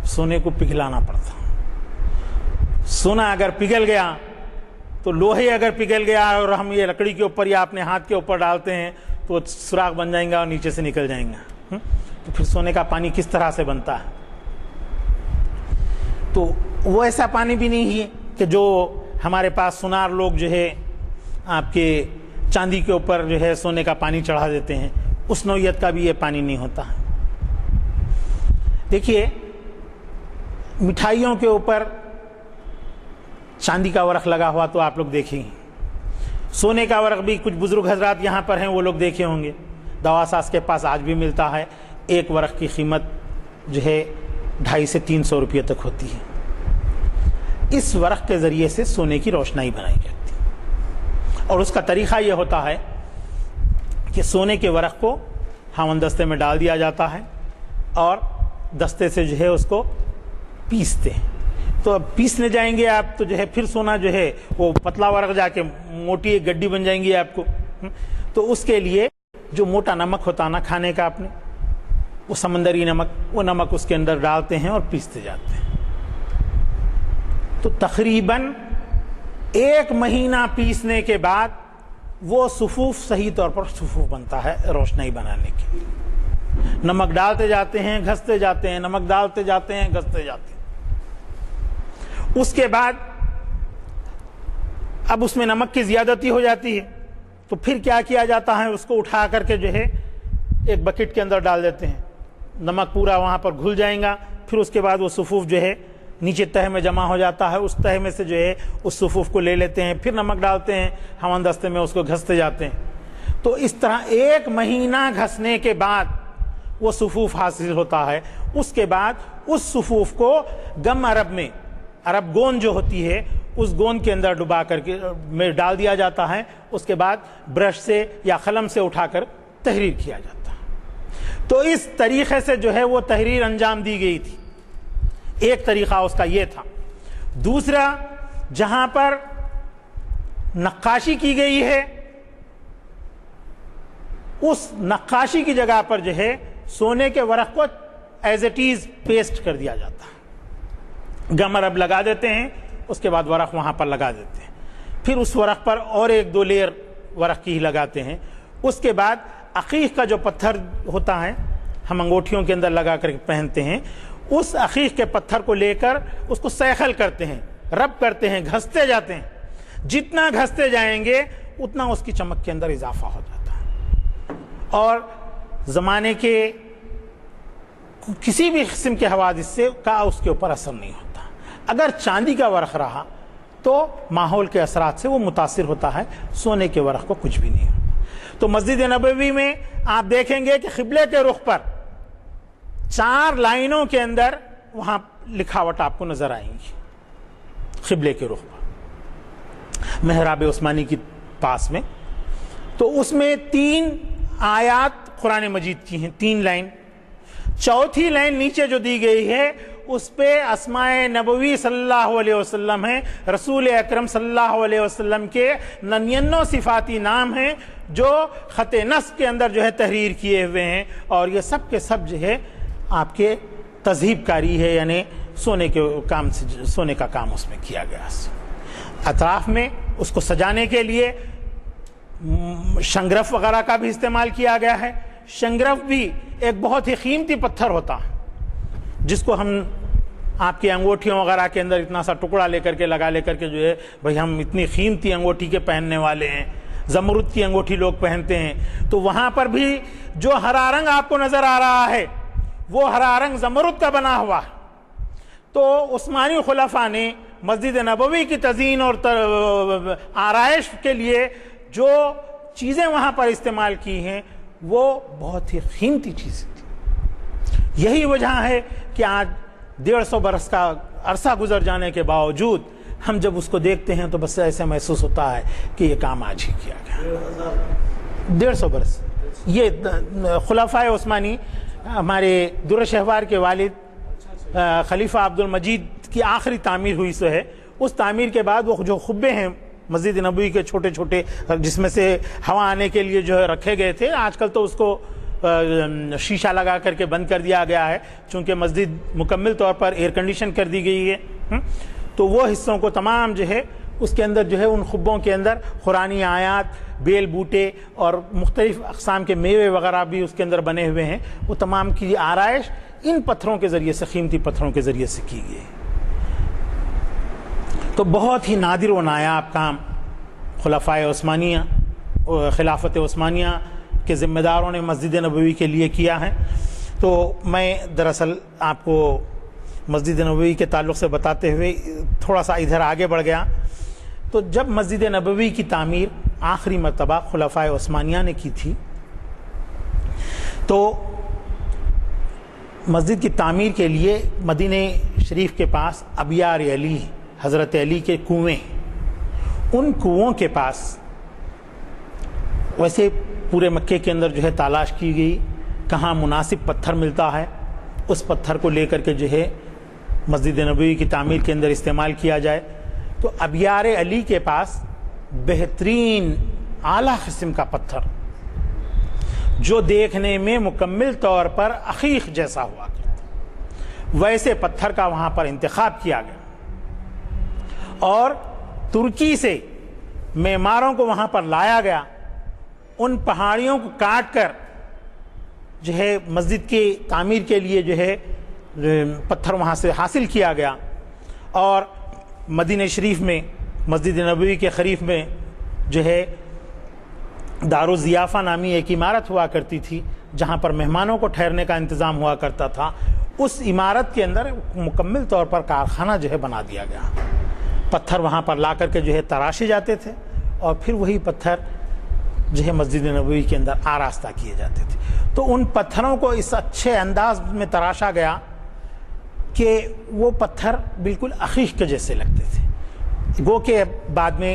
[SPEAKER 3] سونے کو پگھلانا پڑتا، سونا اگر پگھل گیا تو لوہے اگر پگھل گیا اور ہم یہ لکڑی کے اوپر یا اپنے ہاتھ کے اوپر ڈالتے ہیں تو سوراخ بن جائیں گا اور نیچے سے نکل جائیں گا، تو پھر سونے کا پانی کس طرح سے بنتا ہے؟ تو وہ ایسا پانی بھی نہیں ہے کہ جو ہمارے پاس سونار لوگ جو ہے آپ کے چاندی کے اوپر جو ہے سونے کا پانی چڑھا دیتے ہیں، اس نوعیت کا بھی یہ پانی نہیں ہوتا۔ دیکھیے مٹھائیوں کے اوپر چاندی کا ورق لگا ہوا تو آپ لوگ دیکھیں گے، سونے کا ورق بھی کچھ بزرگ حضرات یہاں پر ہیں وہ لوگ دیکھے ہوں گے، دوا ساز کے پاس آج بھی ملتا ہے، ایک ورق کی قیمت جو ہے 250 سے 300 روپے تک ہوتی ہے۔ اس ورق کے ذریعے سے سونے کی روشنائی بنائی جاتی ہے، اور اس کا طریقہ یہ ہوتا ہے کہ سونے کے ورق کو ہاون دستے میں ڈال دیا جاتا ہے اور دستے سے جو ہے اس کو پیستے ہیں۔ تو اب پیسنے جائیں گے آپ تو جو ہے پھر سونا جو ہے وہ پتلا ورق جا کے موٹی ایک گڈی بن جائیں گی آپ کو، تو اس کے لیے جو موٹا نمک ہوتا نا کھانے کا اپنے، وہ سمندری نمک، وہ نمک اس کے اندر ڈالتے ہیں اور پیستے جاتے ہیں۔ تو تقریباً 1 مہینہ پیسنے کے بعد وہ صفوف صحیح طور پر صفوف بنتا ہے روشنائی بنانے کے لیے. نمک ڈالتے جاتے ہیں, گھستے جاتے ہیں, نمک ڈالتے جاتے ہیں, گھستے جاتے ہیں. اس کے بعد اب اس میں نمک کی زیادتی ہو جاتی ہے تو پھر کیا کیا جاتا ہے, اس کو اٹھا کر کے جو ہے ایک بکٹ کے اندر ڈال دیتے ہیں. نمک پورا وہاں پر گھل جائے گا. پھر اس کے بعد وہ صفوف جو ہے نیچے تہہ میں جمع ہو جاتا ہے. اس تہہ میں سے جو ہے اس صفوف کو لے لیتے ہیں, پھر نمک ڈالتے ہیں, ہون دستے میں اس کو گھستے جاتے ہیں. تو اس طرح 1 مہینہ گھسنے کے بعد وہ صفوف حاصل ہوتا ہے. اس کے بعد اس صفوف کو گم عرب میں, عرب گوند جو ہوتی ہے اس گوند کے اندر ڈبا کر کے میں ڈال دیا جاتا ہے. اس کے بعد برش سے یا قلم سے اٹھا کر تحریر کیا جاتا ہے. تو اس طریقے سے جو ہے وہ تحریر انجام دی گئی تھی. ایک طریقہ اس کا یہ تھا. دوسرا, جہاں پر نقاشی کی گئی ہے اس نقاشی کی جگہ پر جو ہے سونے کے ورق کو ایز اٹ از پیسٹ کر دیا جاتا ہے. گم عرب لگا دیتے ہیں, اس کے بعد ورق وہاں پر لگا دیتے ہیں. پھر اس ورق پر اور 1-2 لیئر ورق کی لگاتے ہیں. اس کے بعد عقیق کا جو پتھر ہوتا ہے ہم انگوٹھیوں کے اندر لگا کر پہنتے ہیں, اس عقیق کے پتھر کو لے کر اس کو سیخل کرتے ہیں, رب کرتے ہیں, گھستے جاتے ہیں. جتنا گھستے جائیں گے اتنا اس کی چمک کے اندر اضافہ ہو جاتا ہے. اور زمانے کے کسی بھی قسم کے حوادث سے کا اس کے اوپر اثر نہیں ہوتا. اگر چاندی کا ورق رہا تو ماحول کے اثرات سے وہ متاثر ہوتا ہے, سونے کے ورق کو کچھ بھی نہیں ہوتا. تو مسجد نبوی میں آپ دیکھیں گے کہ قبلے کے رخ پر 4 لائنوں کے اندر وہاں لکھاوٹ آپ کو نظر آئیں گی. قبلے کے رخ پر محراب عثمانی کے پاس میں, تو اس میں 3 آیات قرآن مجید کی ہیں, 3 لائن. چوتھی لائن نیچے جو دی گئی ہے اس پہ اسماء نبوی صلی اللہ علیہ وسلم ہیں, رسول اکرم صلی اللہ علیہ وسلم کے 99 صفاتی نام ہیں جو خط نصب کے اندر جو ہے تحریر کیے ہوئے ہیں. اور یہ سب کے سب جو ہے آپ کے تذہیب کاری ہے, یعنی سونے کے کام سے, سونے کا کام اس میں کیا گیا. اطراف میں اس کو سجانے کے لیے شنگرف وغیرہ کا بھی استعمال کیا گیا ہے. شنگرف بھی ایک بہت ہی قیمتی پتھر ہوتا ہے جس کو ہم آپ کی انگوٹھیوں وغیرہ کے اندر اتنا سا ٹکڑا لے کر کے لگا لے کر کے جو ہے بھئی ہم اتنی قیمتی انگوٹھی کے پہننے والے ہیں, زمرد کی انگوٹھی لوگ پہنتے ہیں. تو وہاں پر بھی جو ہرا رنگ آپ کو نظر آ رہا ہے وہ ہرا رنگ زمرد کا بنا ہوا. تو عثمانی خلفاء نے مسجد نبوی کی تزئین اور آرائش کے لیے جو چیزیں وہاں پر استعمال کی ہیں وہ بہت ہی قیمتی چیزیں تھیں. یہی وجہ ہے کہ آج 150 برس کا عرصہ گزر جانے کے باوجود ہم جب اس کو دیکھتے ہیں تو بس ایسے محسوس ہوتا ہے کہ یہ کام آج ہی کیا گیا. 150 برس. یہ خلفاء عثمانی, ہمارے در شہوار کے والد خلیفہ عبد المجید کی آخری تعمیر ہوئی سو ہے. اس تعمیر کے بعد وہ جو خبے ہیں مسجد نبوی کے چھوٹے چھوٹے جس میں سے ہوا آنے کے لیے جو ہے رکھے گئے تھے, آج کل تو اس کو شیشہ لگا کر کے بند کر دیا گیا ہے چونکہ مسجد مکمل طور پر ایئر کنڈیشن کر دی گئی ہے. تو وہ حصوں کو تمام جو ہے اس کے اندر جو ہے ان خبوں کے اندر قرآنی آیات, بیل بوٹے اور مختلف اقسام کے میوے وغیرہ بھی اس کے اندر بنے ہوئے ہیں. وہ تمام کی آرائش ان پتھروں کے ذریعے سے, قیمتی پتھروں کے ذریعے سے کی گئی. تو بہت ہی نادر و نایاب کام خلفائے عثمانیہ, خلافت عثمانیہ کے ذمہ داروں نے مسجد نبوی کے لیے کیا ہے. تو میں دراصل آپ کو مسجد نبوی کے تعلق سے بتاتے ہوئے تھوڑا سا ادھر آگے بڑھ گیا. تو جب مسجد نبوی کی تعمیر آخری مرتبہ خلفائے عثمانیہ نے کی تھی تو مسجد کی تعمیر کے لیے مدینہ شریف کے پاس ابیار علی, حضرت علی کے کنویں, ان کنووں کے پاس ویسے پورے مکے کے اندر جو ہے تلاش کی گئی کہاں مناسب پتھر ملتا ہے, اس پتھر کو لے کر کے جو ہے مسجد نبوی کی تعمیر کے اندر استعمال کیا جائے. تو ابیار علی کے پاس بہترین اعلیٰ قسم کا پتھر جو دیکھنے میں مکمل طور پر عقیق جیسا ہوا کرتا, ویسے پتھر کا وہاں پر انتخاب کیا گیا. اور ترکی سے معماروں کو وہاں پر لایا گیا، ان پہاڑیوں کو کاٹ کر جو ہے مسجد کی تعمیر کے لیے جو ہے پتھر وہاں سے حاصل کیا گیا، اور مدینہ شریف میں مسجد نبوی کے قریب میں جو ہے دارالضیافہ نامی ایک عمارت ہوا کرتی تھی جہاں پر مہمانوں کو ٹھہرنے کا انتظام ہوا کرتا تھا، اس عمارت کے اندر مکمل طور پر کارخانہ جو ہے بنا دیا گیا۔ پتھر وہاں پر لا کر کے جو ہے تراشے جاتے تھے اور پھر وہی پتھر جو ہے مسجد نبوی کے اندر آراستہ کیے جاتے تھے۔ تو ان پتھروں کو اس اچھے انداز میں تراشا گیا کہ وہ پتھر بالکل عقیق کے جیسے لگتے تھے۔ گو کہ بعد میں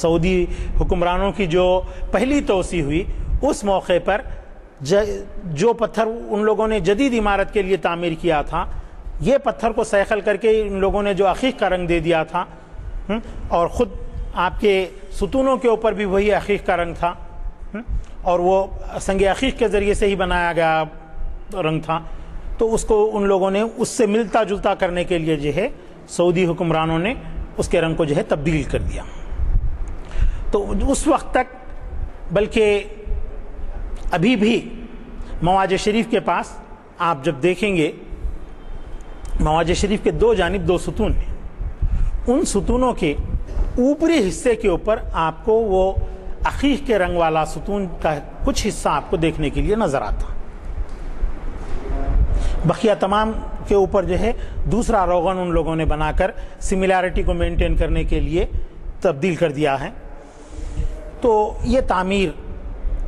[SPEAKER 3] سعودی حکمرانوں کی جو پہلی توسیع ہوئی، اس موقع پر جو پتھر ان لوگوں نے جدید عمارت کے لیے تعمیر کیا تھا، یہ پتھر کو سیخل کر کے ان لوگوں نے جو عقیق کا رنگ دے دیا تھا، اور خود آپ کے ستونوں کے اوپر بھی وہی عقیق کا رنگ تھا، اور وہ سنگ عقیق کے ذریعے سے ہی بنایا گیا رنگ تھا، تو اس کو ان لوگوں نے اس سے ملتا جلتا کرنے کے لیے جو ہے سعودی حکمرانوں نے اس کے رنگ کو جو ہے تبدیل کر دیا۔ تو اس وقت تک، بلکہ ابھی بھی مواج شریف کے پاس آپ جب دیکھیں گے، مواج شریف کے دو جانب دو ستون ہیں، ان ستونوں کے اوپری حصے کے اوپر آپ کو وہ عقیق کے رنگ والا ستون کا کچھ حصہ آپ کو دیکھنے کے لیے نظر آتا، بقیہ تمام کے اوپر جو ہے دوسرا روغن ان لوگوں نے بنا کر سملیرٹی کو مینٹین کرنے کے لیے تبدیل کر دیا ہے۔ تو یہ تعمیر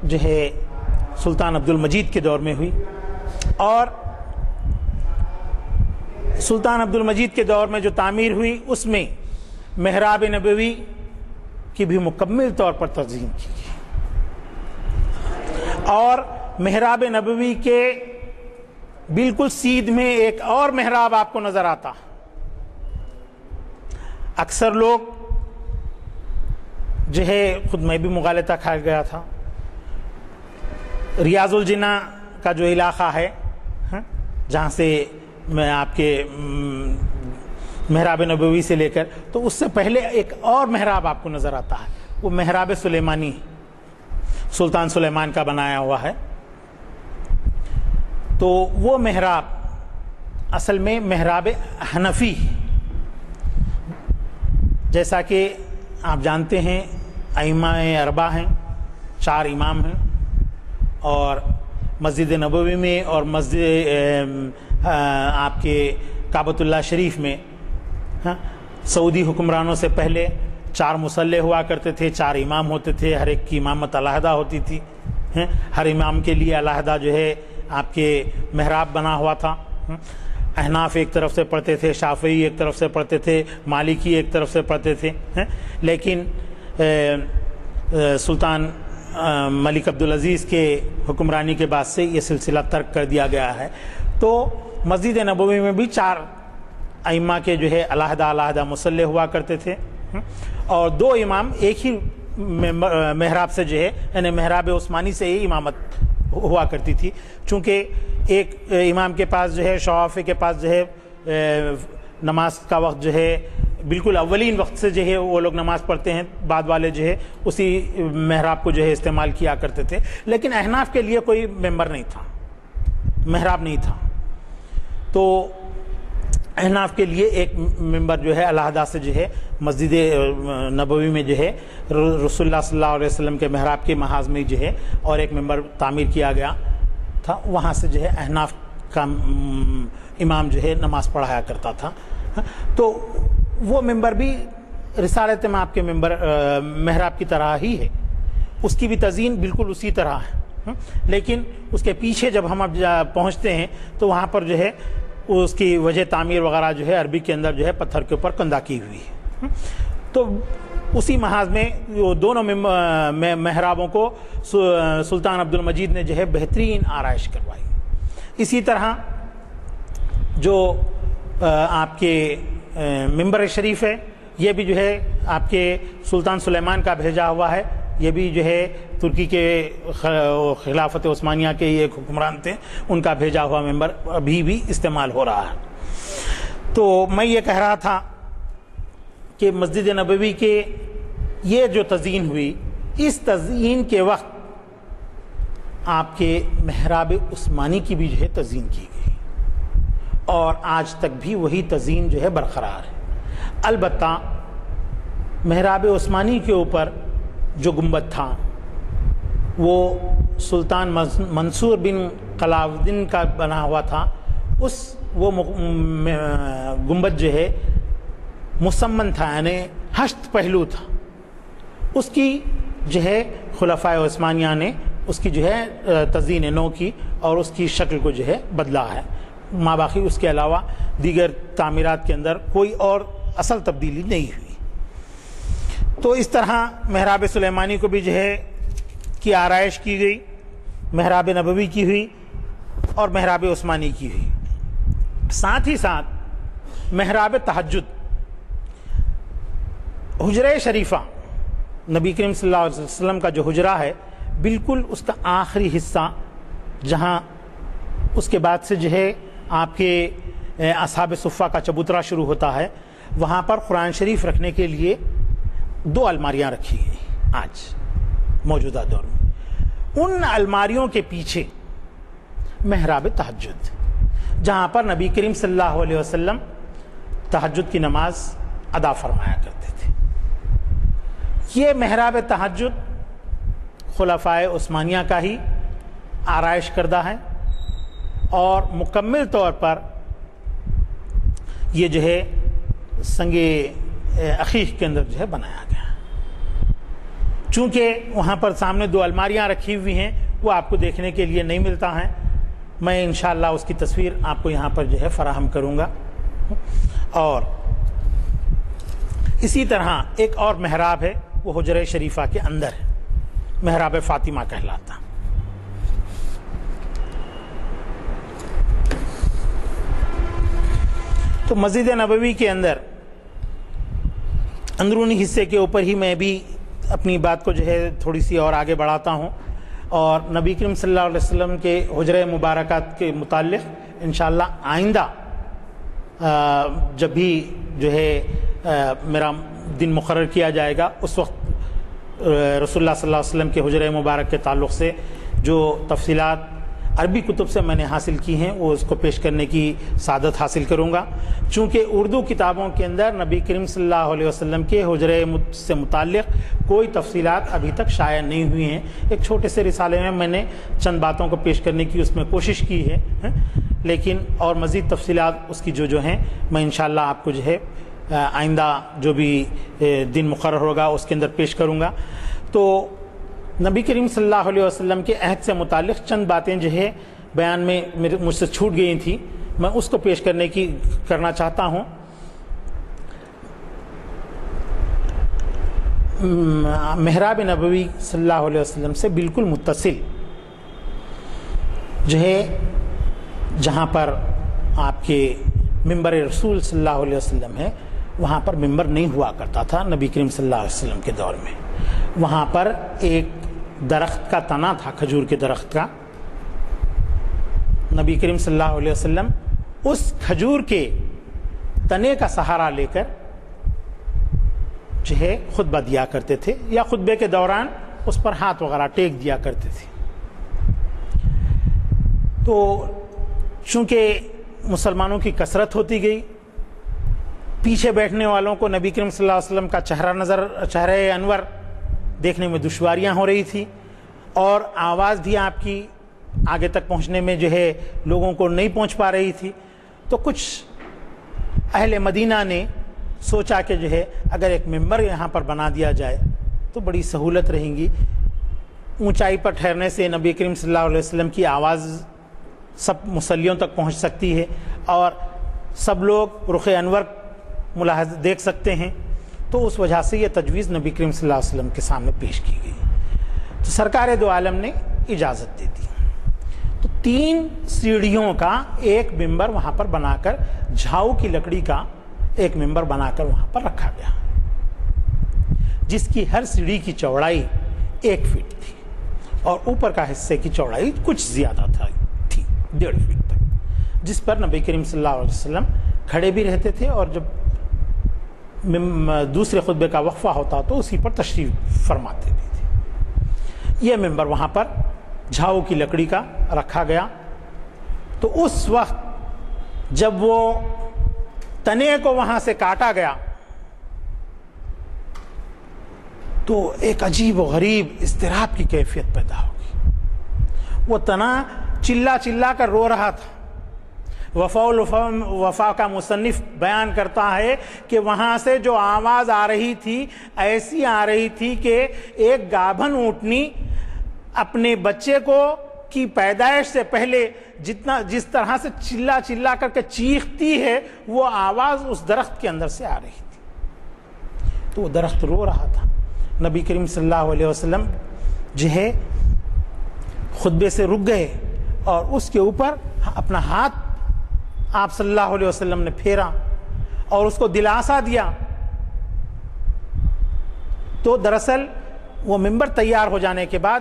[SPEAKER 3] جو ہے سلطان عبد المجید کے دور میں ہوئی، اور سلطان عبد المجید کے دور میں جو تعمیر ہوئی اس میں محراب نبوی کی بھی مکمل طور پر تزئین کی گئی، اور محراب نبوی کے بالکل سیدھ میں ایک اور محراب آپ کو نظر آتا۔ اکثر لوگ جو ہے، خود میں بھی مغالطہ کھا گیا تھا، ریاض الجنہ کا جو علاقہ ہے جہاں سے میں آپ کے محراب نبوی سے لے کر، تو اس سے پہلے ایک اور محراب آپ کو نظر آتا ہے، وہ محراب سلیمانی، سلطان سلیمان کا بنایا ہوا ہے۔ تو وہ محراب اصل میں محراب حنفی، جیسا کہ آپ جانتے ہیں ائمہ اربعہ ہیں، 4 امام ہیں، اور مسجد نبوی میں اور مسجد آپ کے کعبۃ اللہ شریف میں سعودی حکمرانوں سے پہلے 4 مصلے ہوا کرتے تھے، 4 امام ہوتے تھے، ہر ایک کی امامت علیحدہ ہوتی تھی، ہر امام کے لیے علیحدہ جو ہے آپ کے محراب بنا ہوا تھا۔ احناف ایک طرف سے پڑھتے تھے، شافعی ایک طرف سے پڑھتے تھے، مالکی ایک طرف سے پڑھتے تھے، لیکن سلطان ملک عبدالعزیز کے حکمرانی کے بعد سے یہ سلسلہ ترک کر دیا گیا ہے۔ تو مسجد نبوی میں بھی 4 ائمہ کے جو ہے علیحدہ علیحدہ مصلے ہوا کرتے تھے، اور 2 امام ایک ہی محراب سے جو ہے، یعنی محراب عثمانی سے ہی امامت ہوا کرتی تھی، چونکہ ایک امام کے پاس جو ہے، شوافی کے پاس جو ہے نماز کا وقت جو ہے بالکل اولین وقت سے جو ہے وہ لوگ نماز پڑھتے ہیں، بعد والے جو ہے اسی محراب کو جو ہے استعمال کیا کرتے تھے، لیکن احناف کے لیے کوئی ممبر نہیں تھا، محراب نہیں تھا، تو احناف کے لیے ایک ممبر جو ہے علیحدہ سے جو ہے مسجد نبوی میں جو ہے رسول اللہ صلی اللہ علیہ وسلم کے محراب کے محاذ میں جو ہے اور ایک ممبر تعمیر کیا گیا تھا، وہاں سے جو ہے احناف کا امام جو ہے نماز پڑھایا کرتا تھا۔ تو وہ ممبر بھی رسالت میں آپ کے ممبر محراب کی طرح ہی ہے، اس کی بھی تزئین بالکل اسی طرح ہے، لیکن اس کے پیچھے جب ہم اب پہنچتے ہیں تو وہاں پر جو ہے اس کی وجہ تعمیر وغیرہ جو ہے عربی کے اندر جو ہے پتھر کے اوپر کندہ کی ہوئی ہے۔ تو اسی محاذ میں وہ دونوں محرابوں کو سلطان عبد المجید نے جو ہے بہترین آرائش کروائی۔ اسی طرح جو آپ کے ممبر شریف ہے، یہ بھی جو ہے آپ کے سلطان سلیمان کا بھیجا ہوا ہے، یہ بھی جو ہے ترکی کے خلافت عثمانیہ کے ایک حکمران تھے، ان کا بھیجا ہوا ممبر ابھی بھی استعمال ہو رہا ہے۔ تو میں یہ کہہ رہا تھا کہ مسجد نبوی کے یہ جو تزئین ہوئی، اس تزئین کے وقت آپ کے محراب عثمانی کی بھی جو ہے تزئین کی گئی، اور آج تک بھی وہی تزئین جو ہے برقرار ہے۔ البتہ محراب عثمانی کے اوپر جو گنبد تھا وہ سلطان منصور بن قلاوالدین کا بنا ہوا تھا، وہ گنبد جو ہے مسمن تھا، یعنی 8 پہلو تھا۔ اس کی جو ہے خلفائے عثمانیہ نے اس کی جو ہے تزئین نو کی اور اس کی شکل کو جو ہے بدلا ہے، ماباقی اس کے علاوہ دیگر تعمیرات کے اندر کوئی اور اصل تبدیلی نہیں ہوئی۔ تو اس طرح محراب سلیمانی کو بھی جو ہے کی آرائش کی گئی، محراب نبوی کی ہوئی اور محراب عثمانی کی ہوئی۔ ساتھ ہی ساتھ محراب تہجد، حجرہ شریفہ، نبی کریم صلی اللہ علیہ وسلم کا جو حجرہ ہے، بالکل اس کا آخری حصہ جہاں اس کے بعد سے جو ہے آپ کے اصحاب صفہ کا چبوترا شروع ہوتا ہے، وہاں پر قرآن شریف رکھنے کے لیے 2 الماریاں رکھی گئی آج موجودہ دور میں۔ ان الماریوں کے پیچھے محراب تہجد، جہاں پر نبی کریم صلی اللہ علیہ وسلم تہجد کی نماز ادا فرمایا کرتے تھے۔ یہ محراب تہجد خلفائے عثمانیہ کا ہی آرائش کردہ ہے، اور مکمل طور پر یہ جو ہے سنگ عقیق کے اندر جو ہے بنایا گیا۔ چونکہ وہاں پر سامنے 2 الماریاں رکھی ہوئی ہیں، وہ آپ کو دیکھنے کے لیے نہیں ملتا ہے، میں انشاءاللہ اس کی تصویر آپ کو یہاں پر جو ہے فراہم کروں گا۔ اور اسی طرح ایک اور محراب ہے، وہ حجرہ شریفہ کے اندر ہے، محراب فاطمہ کہلاتا۔ تو مسجد نبوی کے اندر اندرونی حصے کے اوپر ہی میں بھی اپنی بات کو جو ہے تھوڑی سی اور آگے بڑھاتا ہوں، اور نبی کریم صلی اللہ علیہ وسلم کے حجرہ مبارکات کے متعلق انشاءاللہ آئندہ جب بھی جو ہے میرا دن مقرر کیا جائے گا، اس وقت رسول اللہ صلی اللہ علیہ وسلم کے حجرہ مبارک کے تعلق سے جو تفصیلات عربی کتب سے میں نے حاصل کی ہیں وہ اس کو پیش کرنے کی سعادت حاصل کروں گا۔ چونکہ اردو کتابوں کے اندر نبی کریم صلی اللہ علیہ وسلم کے حجرہ سے متعلق کوئی تفصیلات ابھی تک شائع نہیں ہوئی ہیں۔ ایک چھوٹے سے رسالے میں نے چند باتوں کو پیش کرنے کی اس میں کوشش کی ہے، لیکن اور مزید تفصیلات اس کی جو ہیں میں انشاءاللہ آپ کو جو ہے آئندہ جو بھی دن مقرر ہوگا اس کے اندر پیش کروں گا۔ تو نبی کریم صلی اللہ علیہ وسلم کے عہد سے متعلق چند باتیں جو ہے بیان میں مجھ سے چھوٹ گئی تھیں، میں اس کو پیش کرنا چاہتا ہوں۔ محراب نبوی صلی اللہ علیہ وسلم سے بالکل متصل جو ہے جہاں پر آپ کے ممبر رسول صلی اللہ علیہ وسلم ہے، وہاں پر ممبر نہیں ہوا کرتا تھا نبی کریم صلی اللہ علیہ وسلم کے دور میں۔ وہاں پر ایک درخت کا تنا تھا، کھجور کے درخت کا۔ نبی کریم صلی اللہ علیہ وسلم اس کھجور کے تنے کا سہارا لے کر جو ہے خطبہ دیا کرتے تھے، یا خطبے کے دوران اس پر ہاتھ وغیرہ ٹیک دیا کرتے تھے۔ تو چونکہ مسلمانوں کی کثرت ہوتی گئی، پیچھے بیٹھنے والوں کو نبی کریم صلی اللہ علیہ وسلم کا چہرہ انور دیکھنے میں دشواریاں ہو رہی تھی، اور آواز بھی آپ کی آگے تک پہنچنے میں جو ہے لوگوں کو نہیں پہنچ پا رہی تھی۔ تو کچھ اہل مدینہ نے سوچا کہ جو ہے اگر ایک ممبر یہاں پر بنا دیا جائے تو بڑی سہولت رہیں گی، اونچائی پر ٹھہرنے سے نبی کریم صلی اللہ علیہ وسلم کی آواز سب مصلیوں تک پہنچ سکتی ہے، اور سب لوگ رخ انور دیکھ سکتے ہیں۔ تو اس وجہ سے یہ تجویز نبی کریم صلی اللہ علیہ وسلم کے سامنے پیش کی گئی، تو سرکار دو عالم نے اجازت دے دی۔ تو 3 سیڑھیوں کا ایک ممبر وہاں پر بنا کر، جھاؤ کی لکڑی کا ایک ممبر بنا کر وہاں پر رکھا گیا، جس کی ہر سیڑھی کی چوڑائی 1 فٹ تھی، اور اوپر کا حصے کی چوڑائی کچھ زیادہ تھی 1.5 فٹ تک، جس پر نبی کریم صلی اللہ علیہ وسلم کھڑے بھی رہتے تھے، اور جب دوسرے خطبے کا وقفہ ہوتا تو اسی پر تشریف فرماتے بھی تھے۔ یہ ممبر وہاں پر جھاؤ کی لکڑی کا رکھا گیا، تو اس وقت جب وہ تنے کو وہاں سے کاٹا گیا تو ایک عجیب و غریب اضطراب کی کیفیت پیدا ہوگی۔ وہ تنا چلا چلا کر رو رہا تھا۔ وفا کا مصنف بیان کرتا ہے کہ وہاں سے جو آواز آ رہی تھی ایسی آ رہی تھی کہ ایک گابھن اونٹنی اپنے بچے کو کی پیدائش سے پہلے جس طرح سے چلا چلا کر کے چیختی ہے، وہ آواز اس درخت کے اندر سے آ رہی تھی۔ تو وہ درخت رو رہا تھا۔ نبی کریم صلی اللہ علیہ وسلم جو ہے خطبے سے رک گئے اور اس کے اوپر اپنا ہاتھ آپ صلی اللہ علیہ وسلم نے پھیرا اور اس کو دلاسا دیا۔ تو دراصل وہ ممبر تیار ہو جانے کے بعد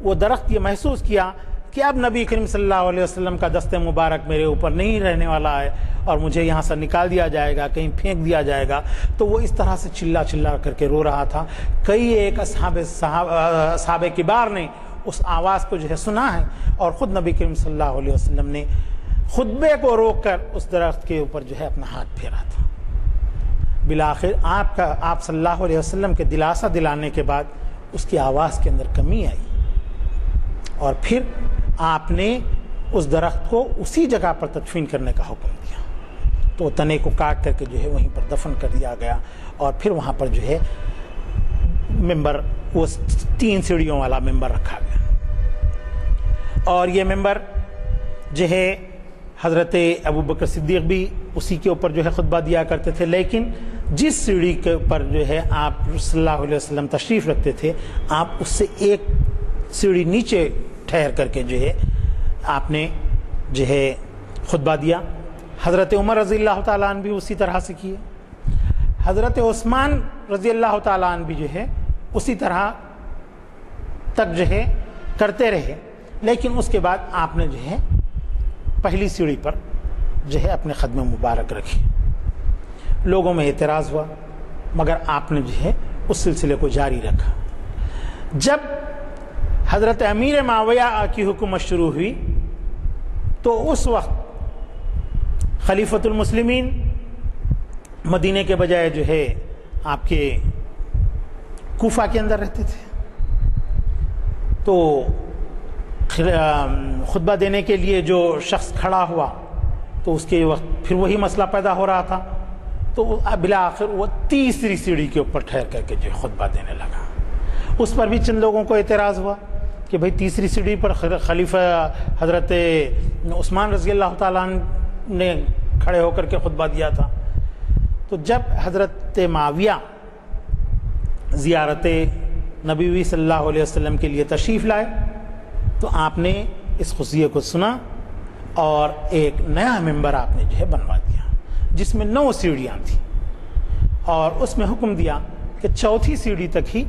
[SPEAKER 3] وہ درخت یہ محسوس کیا کہ اب نبی کریم صلی اللہ علیہ وسلم کا دست مبارک میرے اوپر نہیں رہنے والا ہے اور مجھے یہاں سے نکال دیا جائے گا، کہیں پھینک دیا جائے گا۔ تو وہ اس طرح سے چلا چلا کر کے رو رہا تھا۔ کئی ایک صحابہ کبار نے اس آواز کو جو ہے سنا ہے، اور خود نبی کریم صلی اللہ علیہ وسلم نے خطبے کو روک کر اس درخت کے اوپر جو ہے اپنا ہاتھ پھیرا تھا۔ بالآخر آپ صلی اللہ علیہ وسلم کے دلاسا دلانے کے بعد اس کی آواز کے اندر کمی آئی، اور پھر آپ نے اس درخت کو اسی جگہ پر تدفین کرنے کا حکم دیا۔ تو تنے کو کاٹ کر کے جو ہے وہیں پر دفن کر دیا گیا، اور پھر وہاں پر جو ہے ممبر، وہ 3 سیڑھیوں والا ممبر رکھا گیا۔ اور یہ ممبر جو ہے حضرت ابوبکر صدیق بھی اسی کے اوپر جو ہے خطبہ دیا کرتے تھے، لیکن جس سیڑھی کے اوپر جو ہے آپ صلی اللہ علیہ وسلم تشریف رکھتے تھے، آپ اس سے ایک سیڑھی نیچے ٹھہر کر کے جو ہے آپ نے جو ہے خطبہ دیا۔ حضرت عمر رضی اللہ تعالیٰ عنہ بھی اسی طرح سے کیے۔ حضرت عثمان رضی اللہ تعالیٰ عنہ بھی جو ہے اسی طرح تک جو ہے کرتے رہے، لیکن اس کے بعد آپ نے جو ہے پہلی سیڑھی پر جو ہے اپنے خدمے مبارک رکھی۔ لوگوں میں اعتراض ہوا، مگر آپ نے جو ہے اس سلسلے کو جاری رکھا۔ جب حضرت امیر معاویہ کی حکومت شروع ہوئی تو اس وقت خلیفۃ المسلمین مدینے کے بجائے جو ہے آپ کے کوفہ کے اندر رہتے تھے۔ تو خطبہ دینے کے لیے جو شخص کھڑا ہوا تو اس کے وقت پھر وہی مسئلہ پیدا ہو رہا تھا، تو بالآخر وہ تیسری سیڑھی کے اوپر ٹھہر کر کے جو خطبہ دینے لگا۔ اس پر بھی چند لوگوں کو اعتراض ہوا کہ بھئی تیسری سیڑھی پر خلیفہ حضرت عثمان رضی اللہ تعالیٰ عنہ نے کھڑے ہو کر کے خطبہ دیا تھا۔ تو جب حضرت معاویہ زیارت نبی صلی اللہ علیہ وسلم کے لیے تشریف لائے تو آپ نے اس خصوصیت کو سنا اور ایک نیا ممبر آپ نے جو ہے بنوا دیا جس میں 9 سیڑھیاں تھیں، اور اس میں حکم دیا کہ 4تھی سیڑھی تک ہی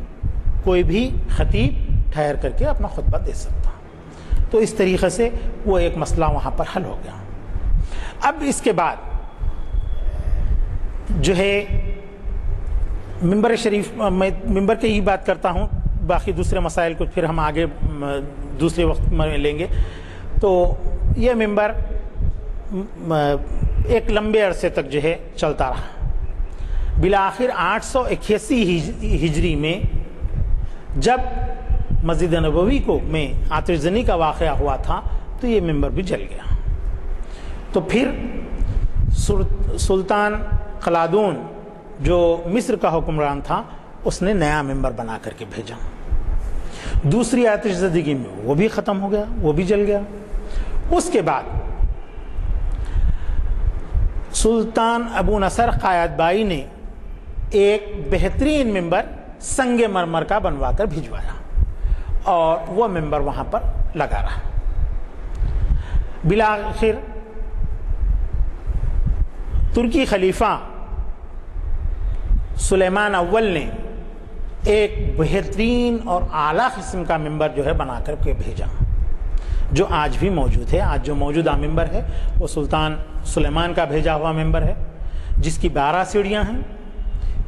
[SPEAKER 3] کوئی بھی خطیب ٹھہر کر کے اپنا خطبہ دے سکتا۔ تو اس طریقے سے وہ ایک مسئلہ وہاں پر حل ہو گیا۔ اب اس کے بعد جو ہے ممبر شریف، میں ممبر کی ہی بات کرتا ہوں، باقی دوسرے مسائل کو پھر ہم آگے دوسرے وقت میں لیں گے۔ تو یہ ممبر ایک لمبے عرصے تک جو ہے چلتا رہا۔ بالآخر 881 ہجری میں جب مسجد نبوی کو میں آتش زنی کا واقعہ ہوا تھا تو یہ ممبر بھی جل گیا۔ تو پھر سلطان قلادون جو مصر کا حکمران تھا اس نے نیا ممبر بنا کر کے بھیجا۔ دوسری آتش زدگی میں وہ بھی ختم ہو گیا، وہ بھی جل گیا۔ اس کے بعد سلطان ابو نصر قائدبائی نے ایک بہترین ممبر سنگ مرمر کا بنوا کر بھجوایا اور وہ ممبر وہاں پر لگا رہا۔ بالآخر ترکی خلیفہ سلیمان اول نے ایک بہترین اور اعلیٰ قسم کا ممبر جو ہے بنا کر کے بھیجا، جو آج بھی موجود ہے۔ آج جو موجودہ ممبر ہے وہ سلطان سلیمان کا بھیجا ہوا ممبر ہے، جس کی 12 سیڑھیاں ہیں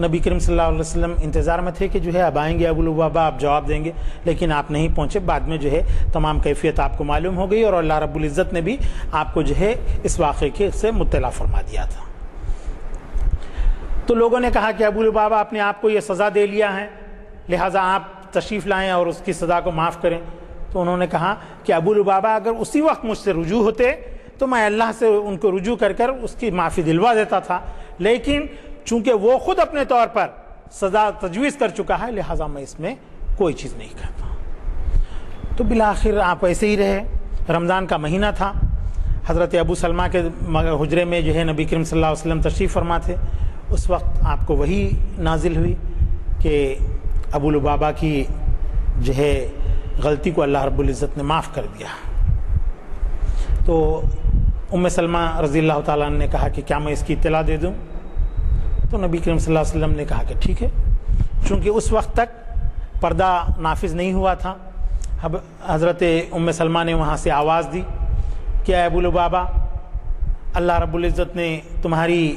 [SPEAKER 3] نبی کریم صلی اللہ علیہ وسلم انتظار میں تھے کہ جو ہے اب آئیں گے ابو لبابہ، آپ جواب دیں گے، لیکن آپ نہیں پہنچے۔ بعد میں جو ہے تمام کیفیت آپ کو معلوم ہو گئی اور اللہ رب العزت نے بھی آپ کو جو ہے اس واقعے کے سے مطلع فرما دیا تھا۔ تو لوگوں نے کہا کہ ابو لبابہ اپنے آپ کو یہ سزا دے لیا ہے، لہٰذا آپ تشریف لائیں اور اس کی سزا کو معاف کریں۔ تو انہوں نے کہا کہ ابو لبابہ اگر اسی وقت مجھ سے رجوع ہوتے تو میں اللہ سے ان کو رجوع کر کر اس کی معافی دلوا دیتا تھا، لیکن چونکہ وہ خود اپنے طور پر سزا تجویز کر چکا ہے لہٰذا میں اس میں کوئی چیز نہیں کرتا۔ تو بالآخر آپ ایسے ہی رہے۔ رمضان کا مہینہ تھا، حضرت ابو سلمہ کے حجرے میں جو ہے نبی کریم صلی اللہ علیہ وسلم تشریف فرما تھے۔ اس وقت آپ کو وہی نازل ہوئی کہ ابو لبابہ کی جو ہے غلطی کو اللہ رب العزت نے معاف کر دیا۔ تو ام سلمہ رضی اللہ تعالیٰ عنہ نے کہا کہ کیا میں اس کی اطلاع دے دوں؟ تو نبی کریم صلی اللہ علیہ وسلم نے کہا کہ ٹھیک ہے، چونکہ اس وقت تک پردہ نافذ نہیں ہوا تھا۔ حضرت ام سلمہ نے وہاں سے آواز دی کہ اے ابو لبابہ، اللہ رب العزت نے تمہاری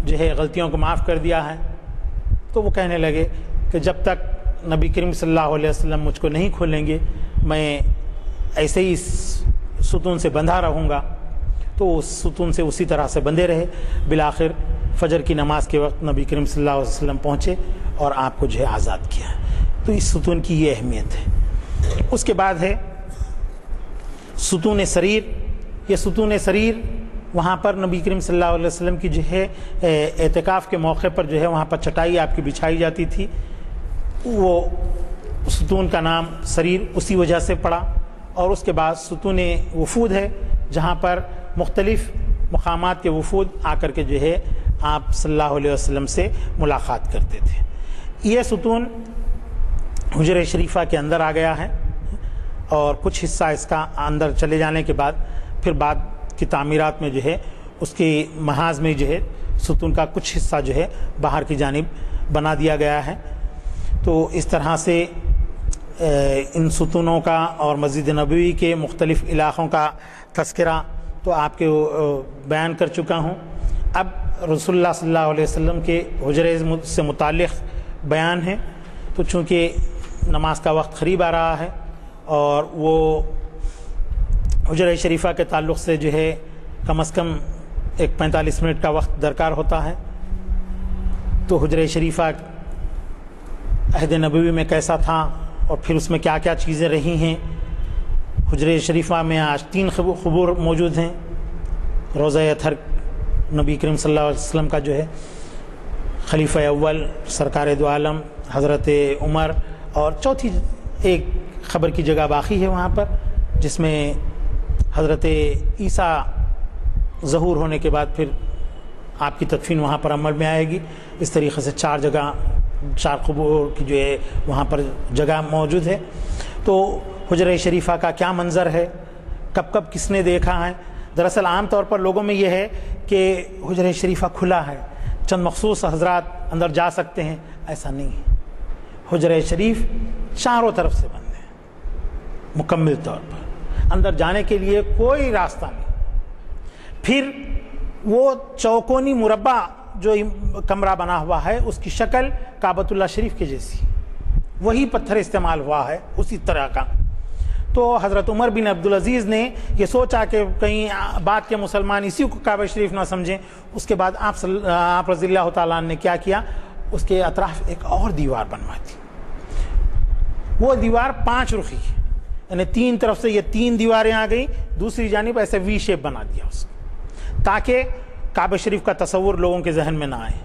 [SPEAKER 3] جو ہے غلطیوں کو معاف کر دیا ہے۔ تو وہ کہنے لگے کہ جب تک نبی کریم صلی اللہ علیہ وسلم مجھ کو نہیں کھولیں گے میں ایسے ہی ستون سے بندھا رہوں گا۔ تو اس ستون سے اسی طرح سے بندھے رہے۔ بالآخر فجر کی نماز کے وقت نبی کریم صلی اللہ علیہ وسلم پہنچے اور آپ کو جو ہے آزاد کیا۔ تو اس ستون کی یہ اہمیت ہے۔ اس کے بعد ہے ستون سریر۔ یہ ستون سریر وہاں پر نبی کریم صلی اللہ علیہ وسلم کی جو ہے اعتکاف کے موقع پر جو ہے وہاں پر چٹائی آپ کی بچھائی جاتی تھی، وہ ستون کا نام سریر اسی وجہ سے پڑا۔ اور اس کے بعد ستون وفود ہے، جہاں پر مختلف مقامات کے وفود آ کر کے جو ہے آپ صلی اللہ علیہ وسلم سے ملاقات کرتے تھے۔ یہ ستون حجرہ شریفہ کے اندر آ گیا ہے اور کچھ حصہ اس کا اندر چلے جانے کے بعد پھر بعد کی تعمیرات میں جو ہے اس کی محاذ میں جو ہے ستون کا کچھ حصہ جو ہے باہر کی جانب بنا دیا گیا ہے۔ تو اس طرح سے ان ستونوں کا اور مسجد نبوی کے مختلف علاقوں کا تذکرہ تو آپ کے بیان کر چکا ہوں۔ اب رسول اللہ صلی اللہ علیہ وسلم کے حجرے سے متعلق بیان ہے۔ تو چونکہ نماز کا وقت قریب آ رہا ہے اور وہ حجرہ شریفہ کے تعلق سے جو ہے کم از کم ایک 45 منٹ کا وقت درکار ہوتا ہے۔ تو حجرہ شریفہ عہد نبوی میں کیسا تھا اور پھر اس میں کیا کیا چیزیں رہی ہیں۔ حجرہ شریفہ میں آج 3 قبور موجود ہیں۔ روضہ اطہر نبی کریم صلی اللہ علیہ وسلم کا جو ہے، خلیفہ اول سرکار دو عالم حضرت عمر، اور چوتھی ایک خبر کی جگہ باقی ہے وہاں پر، جس میں حضرت عیسیٰ ظہور ہونے کے بعد پھر آپ کی تدفین وہاں پر عمل میں آئے گی۔ اس طریقے سے 4 جگہ 4 قبور کی جو ہے وہاں پر جگہ موجود ہے۔ تو حجرہ شریفہ کا کیا منظر ہے، کب کب کس نے دیکھا ہے؟ دراصل عام طور پر لوگوں میں یہ ہے کہ حجرہ شریفہ کھلا ہے، چند مخصوص حضرات اندر جا سکتے ہیں، ایسا نہیں ہے۔ حجرہ شریف چاروں طرف سے بند ہے، مکمل طور پر اندر جانے کے لیے کوئی راستہ نہیں۔ پھر وہ چوکونی مربع جو کمرہ بنا ہوا ہے اس کی شکل کعبۃ اللہ شریف کے جیسی، وہی پتھر استعمال ہوا ہے اسی طرح کا۔ تو حضرت عمر بن عبدالعزیز نے یہ سوچا کہ کہیں بعد کے مسلمان اسی کو کعبہ شریف نہ سمجھیں۔ اس کے بعد آپ رضی اللہ تعالیٰ عنہ نے کیا کیا، اس کے اطراف ایک اور دیوار بنوا دی۔ وہ دیوار 5 رخی، یعنی 3 طرف سے یہ 3 دیواریں آ گئیں، دوسری جانب ایسے وی شیپ بنا دیا اس کو، تاکہ کعبہ شریف کا تصور لوگوں کے ذہن میں نہ آئے۔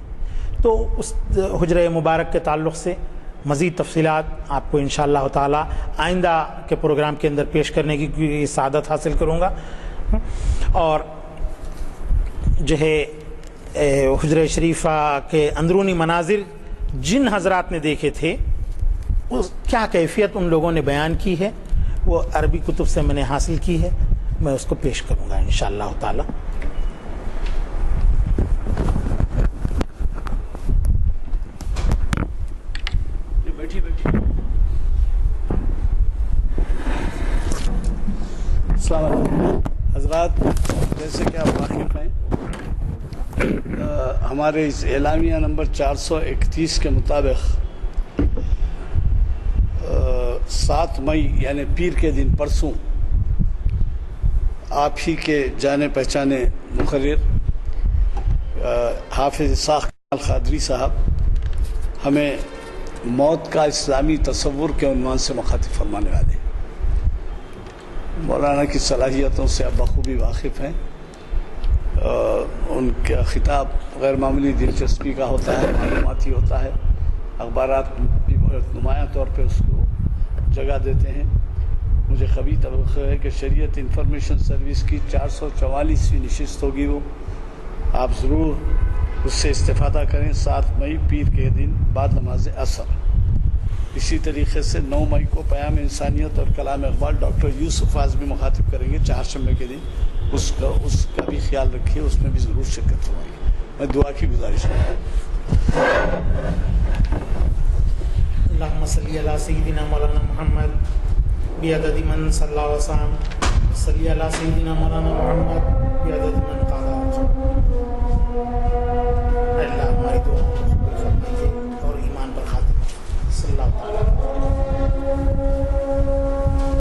[SPEAKER 3] تو اس حجرہ مبارک کے تعلق سے مزید تفصیلات آپ کو انشاءاللہ تعالی آئندہ کے پروگرام کے اندر پیش کرنے کی سعادت حاصل کروں گا۔ اور جو ہے حجرہ شریفہ کے اندرونی مناظر جن حضرات نے دیکھے تھے، اس کیا کیفیت ان لوگوں نے بیان کی ہے، وہ عربی کتب سے میں نے حاصل کی ہے، میں اس کو پیش کروں گا انشاءاللہ تعالی۔
[SPEAKER 2] السلام علیکم حضرات، جیسے کہ آپ واقف ہیں ہمارے اس اعلامیہ نمبر 431 کے مطابق 7 مئی یعنی پیر کے دن پرسوں آپ ہی کے جانے پہچانے مقرر حافظ اسحاق القادری صاحب ہمیں موت کا اسلامی تصور کے عنوان سے مخاطب فرمانے والے ہیں۔ مولانا کی صلاحیتوں سے آپ بخوبی واقف ہیں۔ ان کا خطاب غیر معمولی دلچسپی کا ہوتا ہے، معلوماتی ہوتا ہے، اخبارات بھی بہت نمایاں طور پہ اس کو جگہ دیتے ہیں۔ مجھے قوی توقع ہے کہ شریعت انفارمیشن سروس کی 444ویں نشست ہوگی، وہ آپ ضرور اس سے استفادہ کریں۔ 7 مئی پیر کے دن بعد نماز عصر۔ اسی طریقے سے 9 مئی کو پیام انسانیت اور کلام اقبال ڈاکٹر یوسف اعظمی مخاطب کریں گے چہارشنبے کے دن، اس کا بھی خیال رکھیے، اس میں بھی ضرور شرکت فرمائیے۔ میں دعا کی گزارش کروں۔
[SPEAKER 3] اللہم صلی علی سیدنا مولانا محمد بعدد من صلی اللہ علیہ وسلم، صلی علی سیدنا مولانا محمد بعدد من